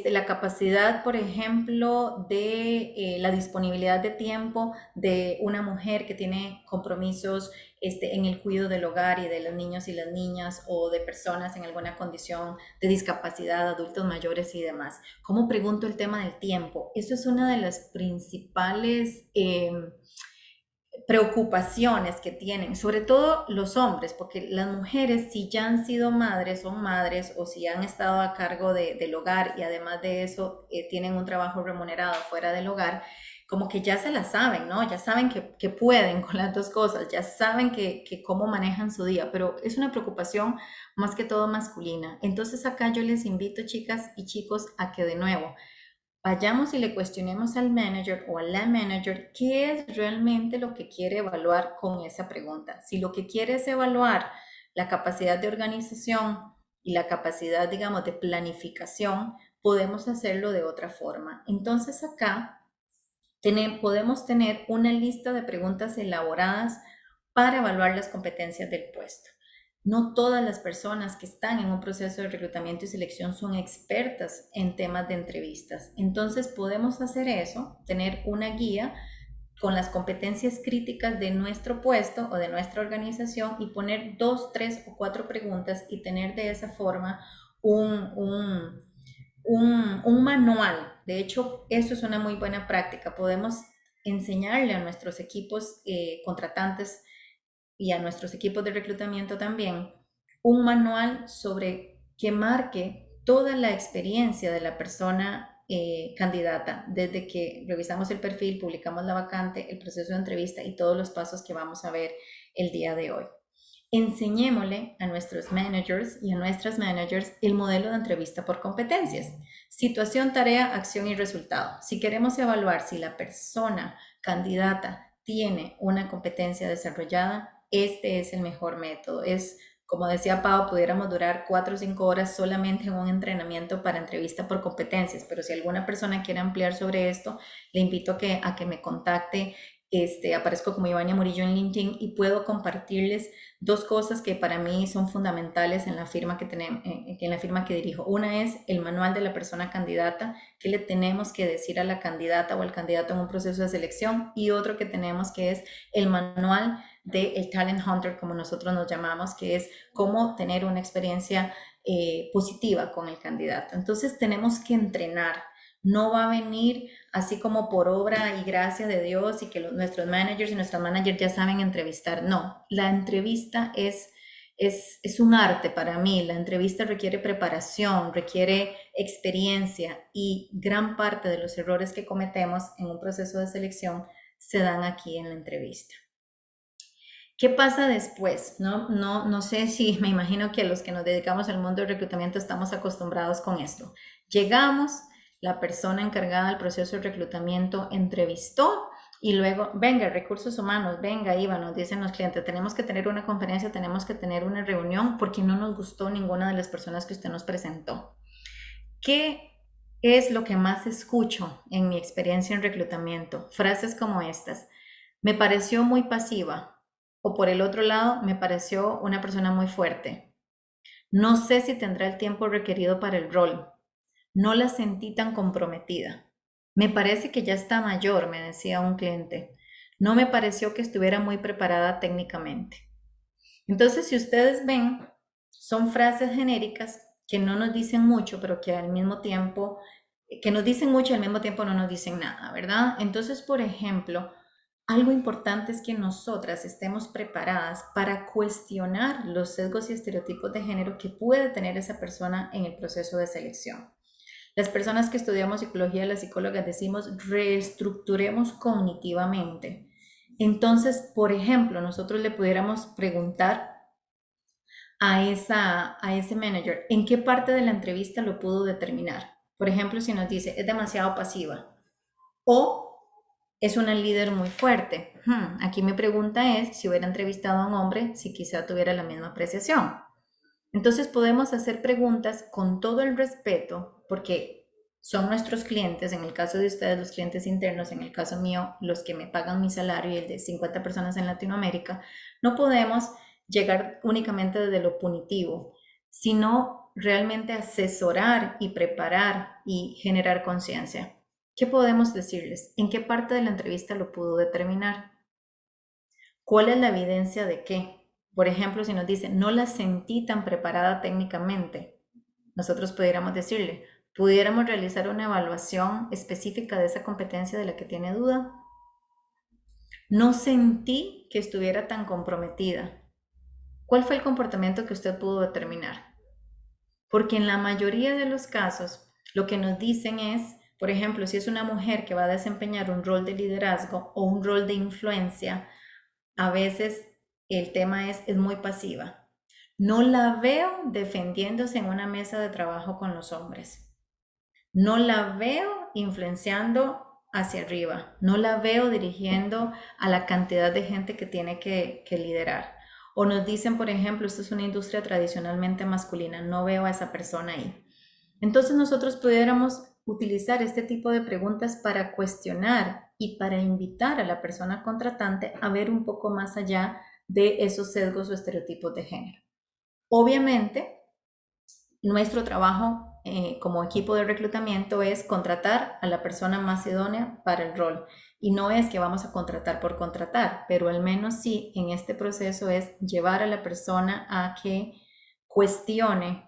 la capacidad, por ejemplo, de la disponibilidad de tiempo de una mujer que tiene compromisos en el cuidado del hogar y de los niños y las niñas o de personas en alguna condición de discapacidad, adultos mayores y demás? ¿Cómo pregunto el tema del tiempo? Eso es una de las principales preocupaciones que tienen, sobre todo los hombres, porque las mujeres, si ya han sido madres, son madres, o si han estado a cargo del hogar y además de eso tienen un trabajo remunerado fuera del hogar, como que ya se la saben, ¿no? Ya saben que pueden con las dos cosas, ya saben que cómo manejan su día, pero es una preocupación más que todo masculina. Entonces acá yo les invito, chicas y chicos, a que de nuevo vayamos y le cuestionemos al manager o a la manager qué es realmente lo que quiere evaluar con esa pregunta. Si lo que quiere es evaluar la capacidad de organización y la capacidad, digamos, de planificación, podemos hacerlo de otra forma. Entonces acá podemos tener una lista de preguntas elaboradas para evaluar las competencias del puesto. No todas las personas que están en un proceso de reclutamiento y selección son expertas en temas de entrevistas. Entonces podemos hacer eso, tener una guía con las competencias críticas de nuestro puesto o de nuestra organización y poner 2, 3 o 4 preguntas y tener de esa forma un manual. De hecho, eso es una muy buena práctica. Podemos enseñarle a nuestros equipos contratantes y a nuestros equipos de reclutamiento también un manual sobre que marque toda la experiencia de la persona candidata, desde que revisamos el perfil, publicamos la vacante, el proceso de entrevista y todos los pasos que vamos a ver el día de hoy. Enseñémosle a nuestros managers y a nuestras managers el modelo de entrevista por competencias. Situación, tarea, acción y resultado. Si queremos evaluar si la persona candidata tiene una competencia desarrollada, este es el mejor método. Es, como decía Pau, pudiéramos durar 4 o 5 horas solamente en un entrenamiento para entrevista por competencias, pero si alguna persona quiere ampliar sobre esto, le invito a que me contacte. Aparezco como Ivania Murillo en LinkedIn y puedo compartirles 2 cosas que para mí son fundamentales en la firma que tenemos, en la firma que dirijo. Una es el manual de la persona candidata, qué le tenemos que decir a la candidata o al candidato en un proceso de selección, y otro que tenemos que es el manual del Talent Hunter, como nosotros nos llamamos, que es cómo tener una experiencia positiva con el candidato. Entonces tenemos que entrenar. No va a venir así como por obra y gracia de Dios y que nuestros managers y nuestras managers ya saben entrevistar. No, la entrevista es un arte para mí. La entrevista requiere preparación, requiere experiencia y gran parte de los errores que cometemos en un proceso de selección se dan aquí en la entrevista. ¿Qué pasa después? No sé si, me imagino que los que nos dedicamos al mundo del reclutamiento estamos acostumbrados con esto. Llegamos, la persona encargada del proceso de reclutamiento entrevistó Y luego, venga, recursos humanos, venga, Iva, nos dicen los clientes, tenemos que tener una conferencia, tenemos que tener una reunión porque no nos gustó ninguna de las personas que usted nos presentó. ¿Qué es lo que más escucho en mi experiencia en reclutamiento? Frases como estas: me pareció muy pasiva, o por el otro lado, me pareció una persona muy fuerte. No sé si tendrá el tiempo requerido para el rol. No la sentí tan comprometida. Me parece que ya está mayor, me decía un cliente. No me pareció que estuviera muy preparada técnicamente. Entonces, si ustedes ven, son frases genéricas que no nos dicen mucho, pero que al mismo tiempo, que nos dicen mucho y al mismo tiempo no nos dicen nada, ¿verdad? Entonces, por ejemplo, algo importante es que nosotras estemos preparadas para cuestionar los sesgos y estereotipos de género que puede tener esa persona en el proceso de selección. Las personas que estudiamos psicología, las psicólogas decimos reestructuremos cognitivamente. Entonces, por ejemplo, nosotros le pudiéramos preguntar a ese manager en qué parte de la entrevista lo pudo determinar. Por ejemplo, si nos dice es demasiado pasiva o es una líder muy fuerte. Aquí mi pregunta es si hubiera entrevistado a un hombre, si quizá tuviera la misma apreciación. Entonces podemos hacer preguntas con todo el respeto, porque son nuestros clientes, en el caso de ustedes los clientes internos, en el caso mío los que me pagan mi salario y el de 50 personas en Latinoamérica. No podemos llegar únicamente desde lo punitivo, sino realmente asesorar y preparar y generar conciencia. ¿Qué podemos decirles? ¿En qué parte de la entrevista lo pudo determinar? ¿Cuál es la evidencia de qué? Por ejemplo, si nos dice, no la sentí tan preparada técnicamente, nosotros pudiéramos decirle, ¿pudiéramos realizar una evaluación específica de esa competencia de la que tiene duda? No sentí que estuviera tan comprometida. ¿Cuál fue el comportamiento que usted pudo determinar? Porque en la mayoría de los casos, lo que nos dicen es, por ejemplo, si es una mujer que va a desempeñar un rol de liderazgo o un rol de influencia, a veces el tema es muy pasiva. No la veo defendiéndose en una mesa de trabajo con los hombres. No la veo influenciando hacia arriba. No la veo dirigiendo a la cantidad de gente que tiene que liderar. O nos dicen, por ejemplo, esto es una industria tradicionalmente masculina, no veo a esa persona ahí. Entonces nosotros pudiéramos utilizar este tipo de preguntas para cuestionar y para invitar a la persona contratante a ver un poco más allá de esos sesgos o estereotipos de género. Obviamente, nuestro trabajo como equipo de reclutamiento es contratar a la persona más idónea para el rol. Y no es que vamos a contratar por contratar, pero al menos sí en este proceso es llevar a la persona a que cuestione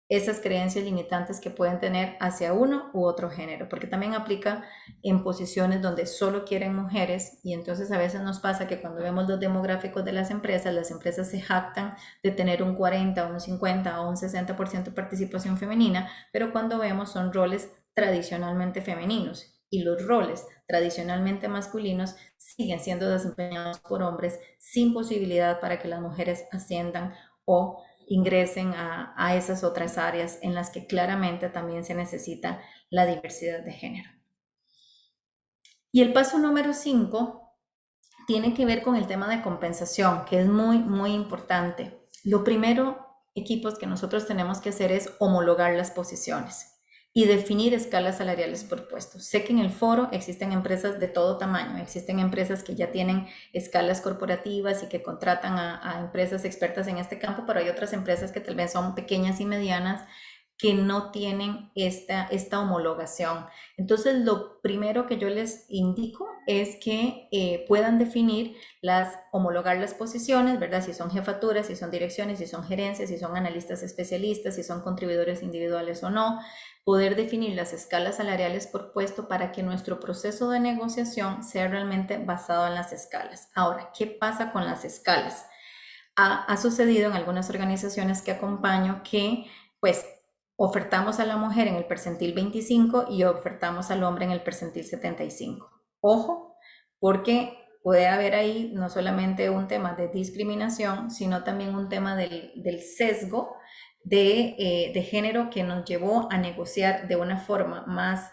esas creencias limitantes que pueden tener hacia uno u otro género, porque también aplica en posiciones donde solo quieren mujeres y entonces a veces nos pasa que cuando vemos los demográficos de las empresas se jactan de tener un 40, un 50 o un 60% de participación femenina, pero cuando vemos son roles tradicionalmente femeninos y los roles tradicionalmente masculinos siguen siendo desempeñados por hombres sin posibilidad para que las mujeres asciendan o ingresen a esas otras áreas en las que claramente también se necesita la diversidad de género. Y el paso número 5 tiene que ver con el tema de compensación, que es muy, muy importante. Lo primero, equipos, que nosotros tenemos que hacer es homologar las posiciones y definir escalas salariales por puesto. Sé que en el foro existen empresas de todo tamaño, existen empresas que ya tienen escalas corporativas y que contratan a empresas expertas en este campo, pero hay otras empresas que tal vez son pequeñas y medianas que no tienen esta homologación. Entonces, lo primero que yo les indico es que puedan definir homologar las posiciones, ¿verdad? Si son jefaturas, si son direcciones, si son gerencias, si son analistas especialistas, si son contribuidores individuales o no, poder definir las escalas salariales por puesto para que nuestro proceso de negociación sea realmente basado en las escalas. Ahora, ¿qué pasa con las escalas? Ha sucedido en algunas organizaciones que acompaño que, pues, ofertamos a la mujer en el percentil 25 y ofertamos al hombre en el percentil 75. Ojo, porque puede haber ahí no solamente un tema de discriminación, sino también un tema del sesgo de género que nos llevó a negociar de una forma más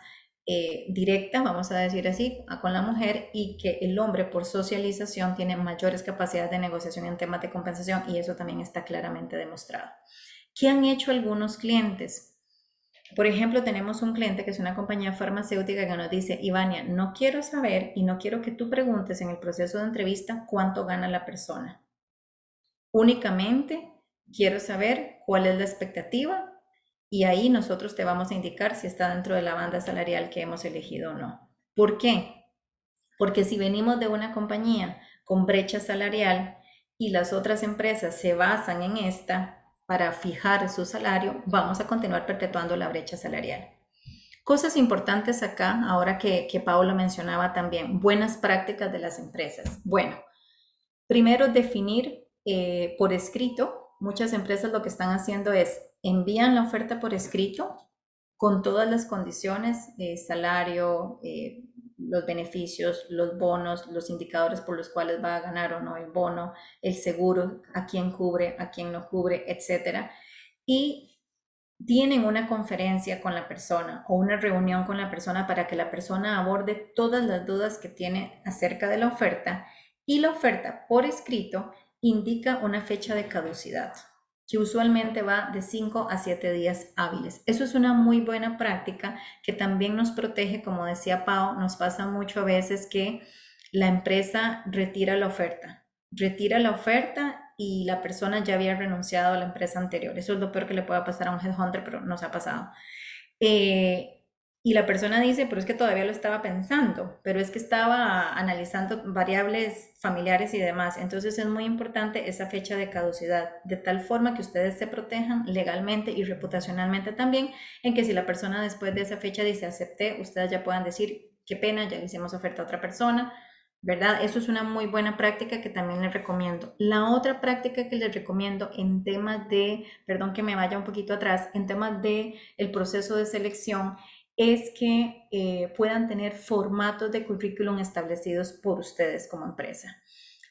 directa, vamos a decir así, con la mujer, y que el hombre por socialización tiene mayores capacidades de negociación en temas de compensación, y eso también está claramente demostrado. ¿Qué han hecho algunos clientes? Por ejemplo, tenemos un cliente que es una compañía farmacéutica que nos dice: Ivania, no quiero saber y no quiero que tú preguntes en el proceso de entrevista cuánto gana la persona. Únicamente quiero saber cuál es la expectativa, y ahí nosotros te vamos a indicar si está dentro de la banda salarial que hemos elegido o no. ¿Por qué? Porque si venimos de una compañía con brecha salarial y las otras empresas se basan en esta para fijar su salario, vamos a continuar perpetuando la brecha salarial. Cosas importantes acá, ahora que Paolo mencionaba también, buenas prácticas de las empresas. Bueno, primero definir por escrito. Muchas empresas lo que están haciendo es envían la oferta por escrito con todas las condiciones, salario, los beneficios, los bonos, los indicadores por los cuales va a ganar o no el bono, el seguro, a quién cubre, a quién no cubre, etcétera. Y tienen una conferencia con la persona o una reunión con la persona para que la persona aborde todas las dudas que tiene acerca de la oferta, y la oferta por escrito indica una fecha de caducidad que usualmente va de 5 a 7 días hábiles. Eso es una muy buena práctica que también nos protege. Como decía Pau, nos pasa mucho a veces que la empresa retira la oferta y la persona ya había renunciado a la empresa anterior. Eso es lo peor que le pueda pasar a un headhunter, pero nos ha pasado. Y la persona dice: pero es que todavía lo estaba pensando, pero es que estaba analizando variables familiares y demás. Entonces es muy importante esa fecha de caducidad, de tal forma que ustedes se protejan legalmente y reputacionalmente también, en que si la persona después de esa fecha dice acepté, ustedes ya puedan decir: qué pena, ya le hicimos oferta a otra persona, ¿verdad? Eso es una muy buena práctica que también les recomiendo. La otra práctica que les recomiendo en temas de, perdón que me vaya un poquito atrás, en temas de el proceso de selección, es que puedan tener formatos de currículum establecidos por ustedes como empresa.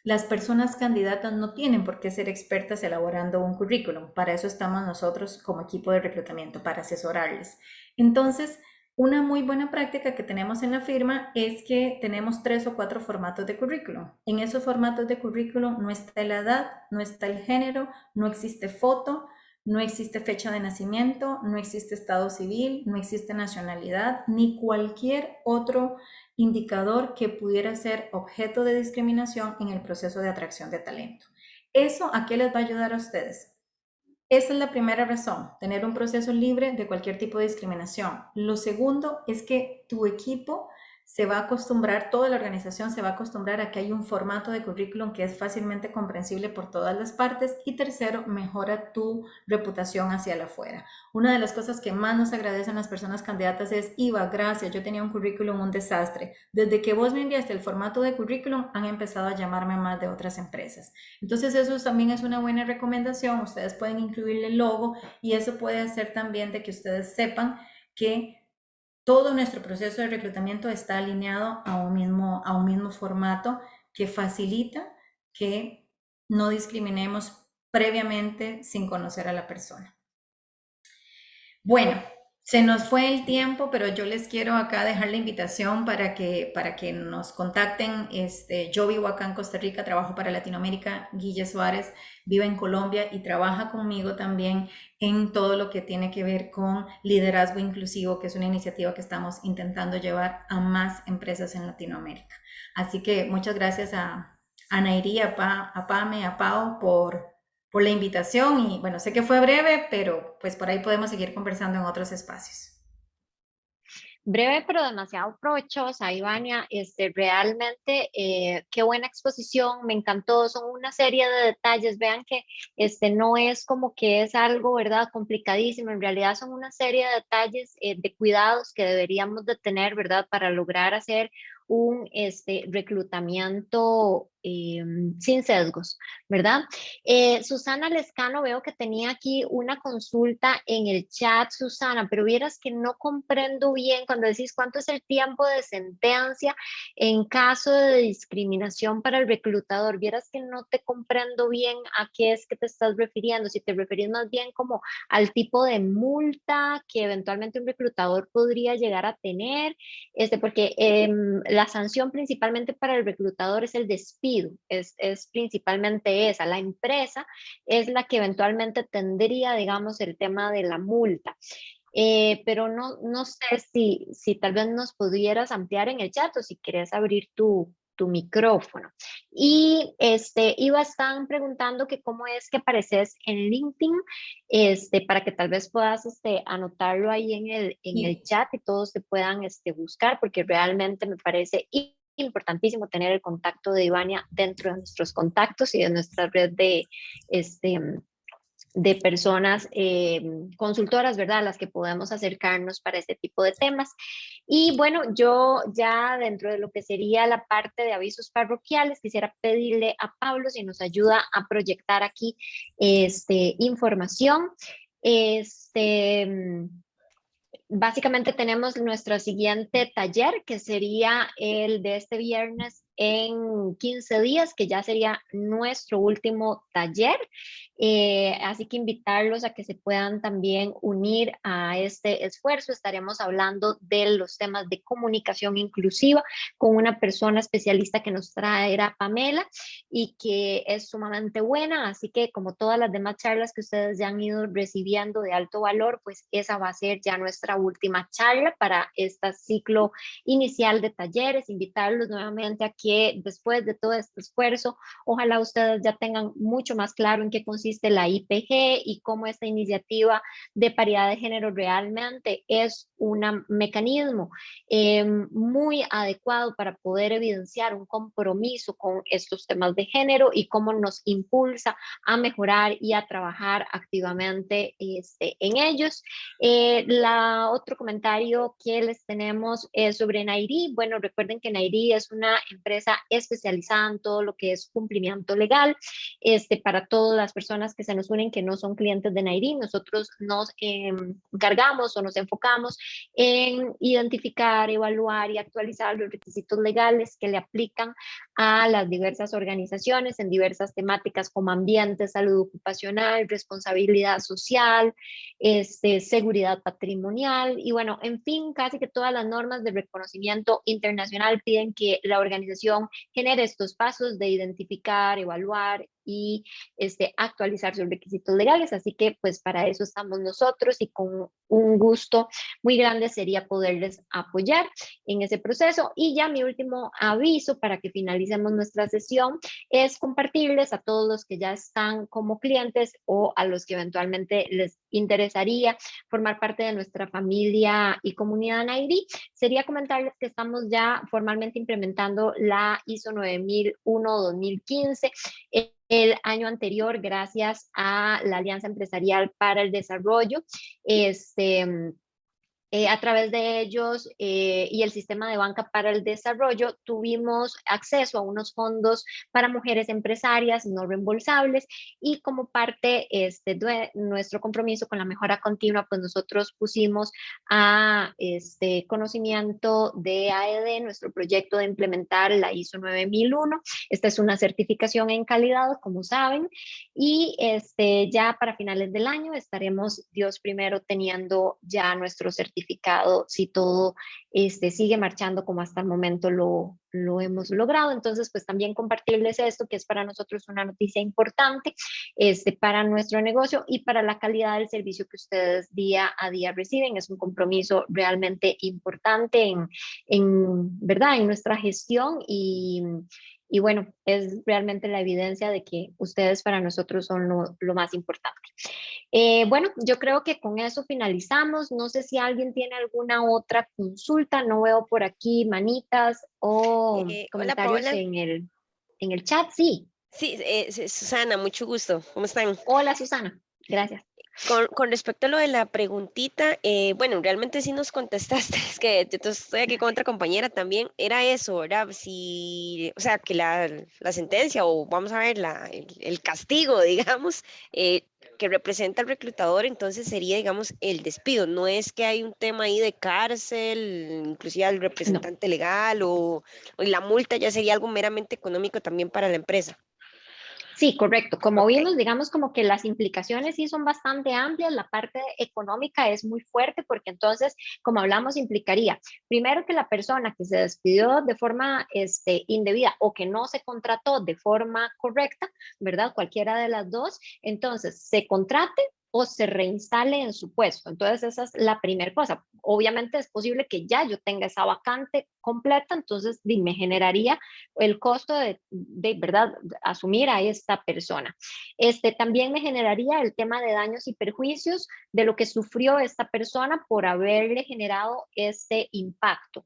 Las personas candidatas no tienen por qué ser expertas elaborando un currículum. Para eso estamos nosotros como equipo de reclutamiento, para asesorarles. Entonces, una muy buena práctica que tenemos en la firma es que tenemos 3 o 4 formatos de currículum. En esos formatos de currículum no está la edad, no está el género, no existe foto, no existe fecha de nacimiento, no existe estado civil, no existe nacionalidad, ni cualquier otro indicador que pudiera ser objeto de discriminación en el proceso de atracción de talento. ¿Eso a qué les va a ayudar a ustedes? Esa es la primera razón, tener un proceso libre de cualquier tipo de discriminación. Lo segundo es que tu equipo se va a acostumbrar, toda la organización se va a acostumbrar a que hay un formato de currículum que es fácilmente comprensible por todas las partes. Y tercero, mejora tu reputación hacia el afuera. Una de las cosas que más nos agradecen las personas candidatas es: Iva, gracias, yo tenía un currículum un desastre. Desde que vos me enviaste el formato de currículum, han empezado a llamarme más de otras empresas. Entonces eso también es una buena recomendación. Ustedes pueden incluirle el logo, y eso puede hacer también de que ustedes sepan que todo nuestro proceso de reclutamiento está alineado a un mismo formato que facilita que no discriminemos previamente sin conocer a la persona. Bueno, se nos fue el tiempo, pero yo les quiero acá dejar la invitación para que nos contacten. Yo vivo acá en Costa Rica, trabajo para Latinoamérica. Guille Suárez vive en Colombia y trabaja conmigo también en todo lo que tiene que ver con liderazgo inclusivo, que es una iniciativa que estamos intentando llevar a más empresas en Latinoamérica. Así que muchas gracias a Nairí, a Pame, a Pau por la invitación. Y bueno, sé que fue breve, pero pues por ahí podemos seguir conversando en otros espacios. Breve, pero demasiado provechosa, Ivania. Realmente, qué buena exposición, me encantó. Son una serie de detalles. Vean que no es como que es algo, ¿verdad?, complicadísimo. En realidad son una serie de detalles, de cuidados que deberíamos de tener, ¿verdad?, para lograr hacer un reclutamiento sin sesgos, ¿verdad? Susana Lescano, veo que tenía aquí una consulta en el chat, Susana, pero vieras que no comprendo bien cuando decís cuánto es el tiempo de sentencia en caso de discriminación para el reclutador. Vieras que no te comprendo bien a qué es que te estás refiriendo, si te referís más bien como al tipo de multa que eventualmente un reclutador podría llegar a tener, porque la sanción principalmente para el reclutador es el despido, es principalmente esa. La empresa es la que eventualmente tendría, digamos, el tema de la multa. Pero no sé si tal vez nos pudieras ampliar en el chat o si quieres abrir tu micrófono. Y están preguntando que cómo es que apareces en LinkedIn, para que tal vez puedas anotarlo ahí en el chat y todos te puedan buscar, porque realmente me parece importantísimo tener el contacto de Ivania dentro de nuestros contactos y de nuestra red de personas consultoras, ¿verdad? A las que podemos acercarnos para este tipo de temas. Y bueno, yo ya dentro de lo que sería la parte de avisos parroquiales, quisiera pedirle a Pablo si nos ayuda a proyectar aquí información. Básicamente tenemos nuestro siguiente taller, que sería el de este viernes en 15 días, que ya sería nuestro último taller. Así que invitarlos a que se puedan también unir a este esfuerzo. Estaremos hablando de los temas de comunicación inclusiva con una persona especialista que nos traerá Pamela y que es sumamente buena. Así que como todas las demás charlas que ustedes ya han ido recibiendo de alto valor, pues esa va a ser ya nuestra última charla para este ciclo inicial de talleres. Invitarlos nuevamente a que después de todo este esfuerzo, ojalá ustedes ya tengan mucho más claro en qué consiste la IPG y cómo esta iniciativa de paridad de género realmente es un mecanismo muy adecuado para poder evidenciar un compromiso con estos temas de género y cómo nos impulsa a mejorar y a trabajar activamente en ellos. Otro comentario que les tenemos es sobre Nairi. Bueno, recuerden que Nairi es una empresa especializada en todo lo que es cumplimiento legal, para todas las personas que se nos unen que no son clientes de Nairi. Nosotros nos encargamos o nos enfocamos en identificar, evaluar y actualizar los requisitos legales que le aplican a las diversas organizaciones en diversas temáticas como ambiente, salud ocupacional, responsabilidad social, seguridad patrimonial y bueno, en fin, casi que todas las normas de reconocimiento internacional piden que la organización genere estos pasos de identificar, evaluar y actualizar sus requisitos legales. Así que pues para eso estamos nosotros y con un gusto muy grande sería poderles apoyar en ese proceso. Y ya mi último aviso para que finalicemos nuestra sesión es compartirles a todos los que ya están como clientes o a los que eventualmente les interesaría formar parte de nuestra familia y comunidad Nairi, sería comentarles que estamos ya formalmente implementando la ISO 9001-2015. El año anterior, gracias a la Alianza Empresarial para el Desarrollo, a través de ellos y el sistema de banca para el desarrollo, tuvimos acceso a unos fondos para mujeres empresarias no reembolsables y como parte de nuestro compromiso con la mejora continua, pues nosotros pusimos a conocimiento de AED nuestro proyecto de implementar la ISO 9001. Esta es una certificación en calidad, como saben, y ya para finales del año estaremos, Dios primero, teniendo ya nuestro certificado si todo sigue marchando como hasta el momento lo hemos logrado. Entonces, pues también compartirles esto, que es para nosotros una noticia importante para nuestro negocio y para la calidad del servicio que ustedes día a día reciben. Es un compromiso realmente importante ¿verdad? En nuestra gestión y bueno, es realmente la evidencia de que ustedes para nosotros son lo más importante. Bueno, yo creo que con eso finalizamos. No sé si alguien tiene alguna otra consulta. No veo por aquí manitas o Hola comentarios Paola. en el chat. Sí. Sí, Susana, mucho gusto. ¿Cómo están? Hola Susana, gracias. Con respecto a lo de la preguntita, bueno, realmente sí nos contestaste, es que yo estoy aquí con otra compañera también, era eso, ¿verdad? Si, o sea, que la sentencia o vamos a ver el castigo, digamos, que representa el reclutador, entonces sería, digamos, el despido, no es que hay un tema ahí de cárcel, inclusive al No. representante legal o la multa ya sería algo meramente económico también para la empresa. Sí, correcto. Como Ok. vimos, digamos como que las implicaciones sí son bastante amplias, la parte económica es muy fuerte porque entonces, como hablamos, implicaría primero que la persona que se despidió de forma indebida o que no se contrató de forma correcta, ¿verdad? Cualquiera de las dos, entonces se contrate o se reinstale en su puesto. Entonces, esa es la primera cosa. Obviamente es posible que ya yo tenga esa vacante completa, entonces me generaría el costo ¿verdad?, asumir a esta persona. También me generaría el tema de daños y perjuicios de lo que sufrió esta persona por haberle generado este impacto.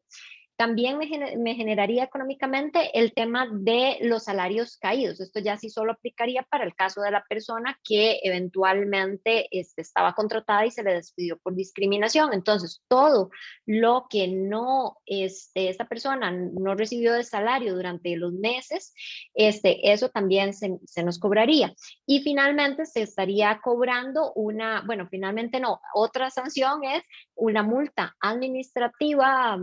También me generaría económicamente el tema de los salarios caídos. Esto ya sí solo aplicaría para el caso de la persona que eventualmente estaba contratada y se le despidió por discriminación. Entonces, todo lo que no, esta persona no recibió de salario durante los meses, eso también se nos cobraría. Y finalmente se estaría cobrando bueno, finalmente no, otra sanción es una multa administrativa,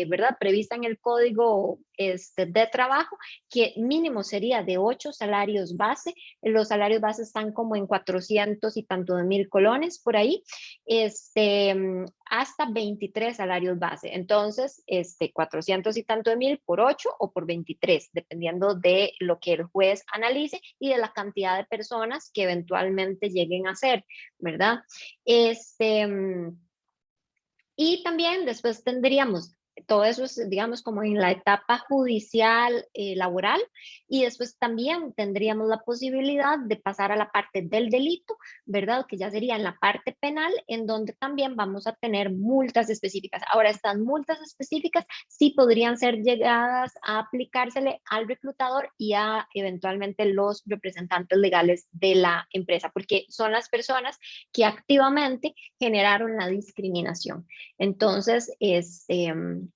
¿verdad?, prevista en el Código de Trabajo, que mínimo sería de 8 salarios base. Los salarios base están como en 400 y tanto de mil colones por ahí, hasta 23 salarios base. Entonces, 400 y tanto de mil por 8 o por 23, dependiendo de lo que el juez analice y de la cantidad de personas que eventualmente lleguen a ser, ¿verdad? Y también después tendríamos todo eso, digamos, como en la etapa judicial, laboral, y después también tendríamos la posibilidad de pasar a la parte del delito, ¿verdad? Que ya sería en la parte penal, en donde también vamos a tener multas específicas. Ahora, estas multas específicas sí podrían ser llegadas a aplicársele al reclutador y a eventualmente los representantes legales de la empresa, porque son las personas que activamente generaron la discriminación. Entonces,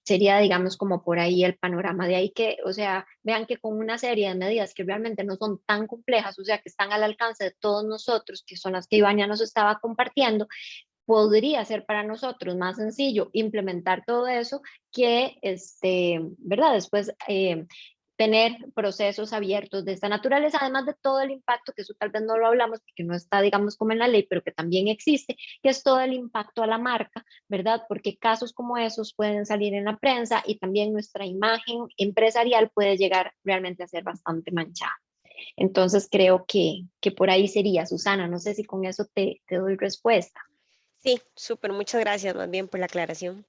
sería, digamos, como por ahí el panorama. De ahí que, o sea, vean que con una serie de medidas que realmente no son tan complejas, o sea, que están al alcance de todos nosotros, que son las que Iván ya nos estaba compartiendo, podría ser para nosotros más sencillo implementar todo eso que, ¿verdad? Después, tener procesos abiertos de esta naturaleza, además de todo el impacto, que eso tal vez no lo hablamos porque no está, digamos, como en la ley, pero que también existe, que es todo el impacto a la marca, ¿verdad? Porque casos como esos pueden salir en la prensa y también nuestra imagen empresarial puede llegar realmente a ser bastante manchada. Entonces creo que por ahí sería, Susana, no sé si con eso te doy respuesta. Sí, súper, muchas gracias más bien por la aclaración.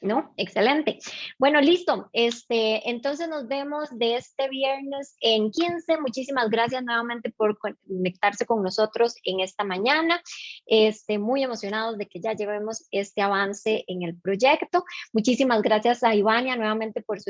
¿No? Excelente. Bueno, listo. Entonces nos vemos de este viernes en 15. Muchísimas gracias nuevamente por conectarse con nosotros en esta mañana. Muy emocionados de que ya llevemos este avance en el proyecto. Muchísimas gracias a Ivania nuevamente por su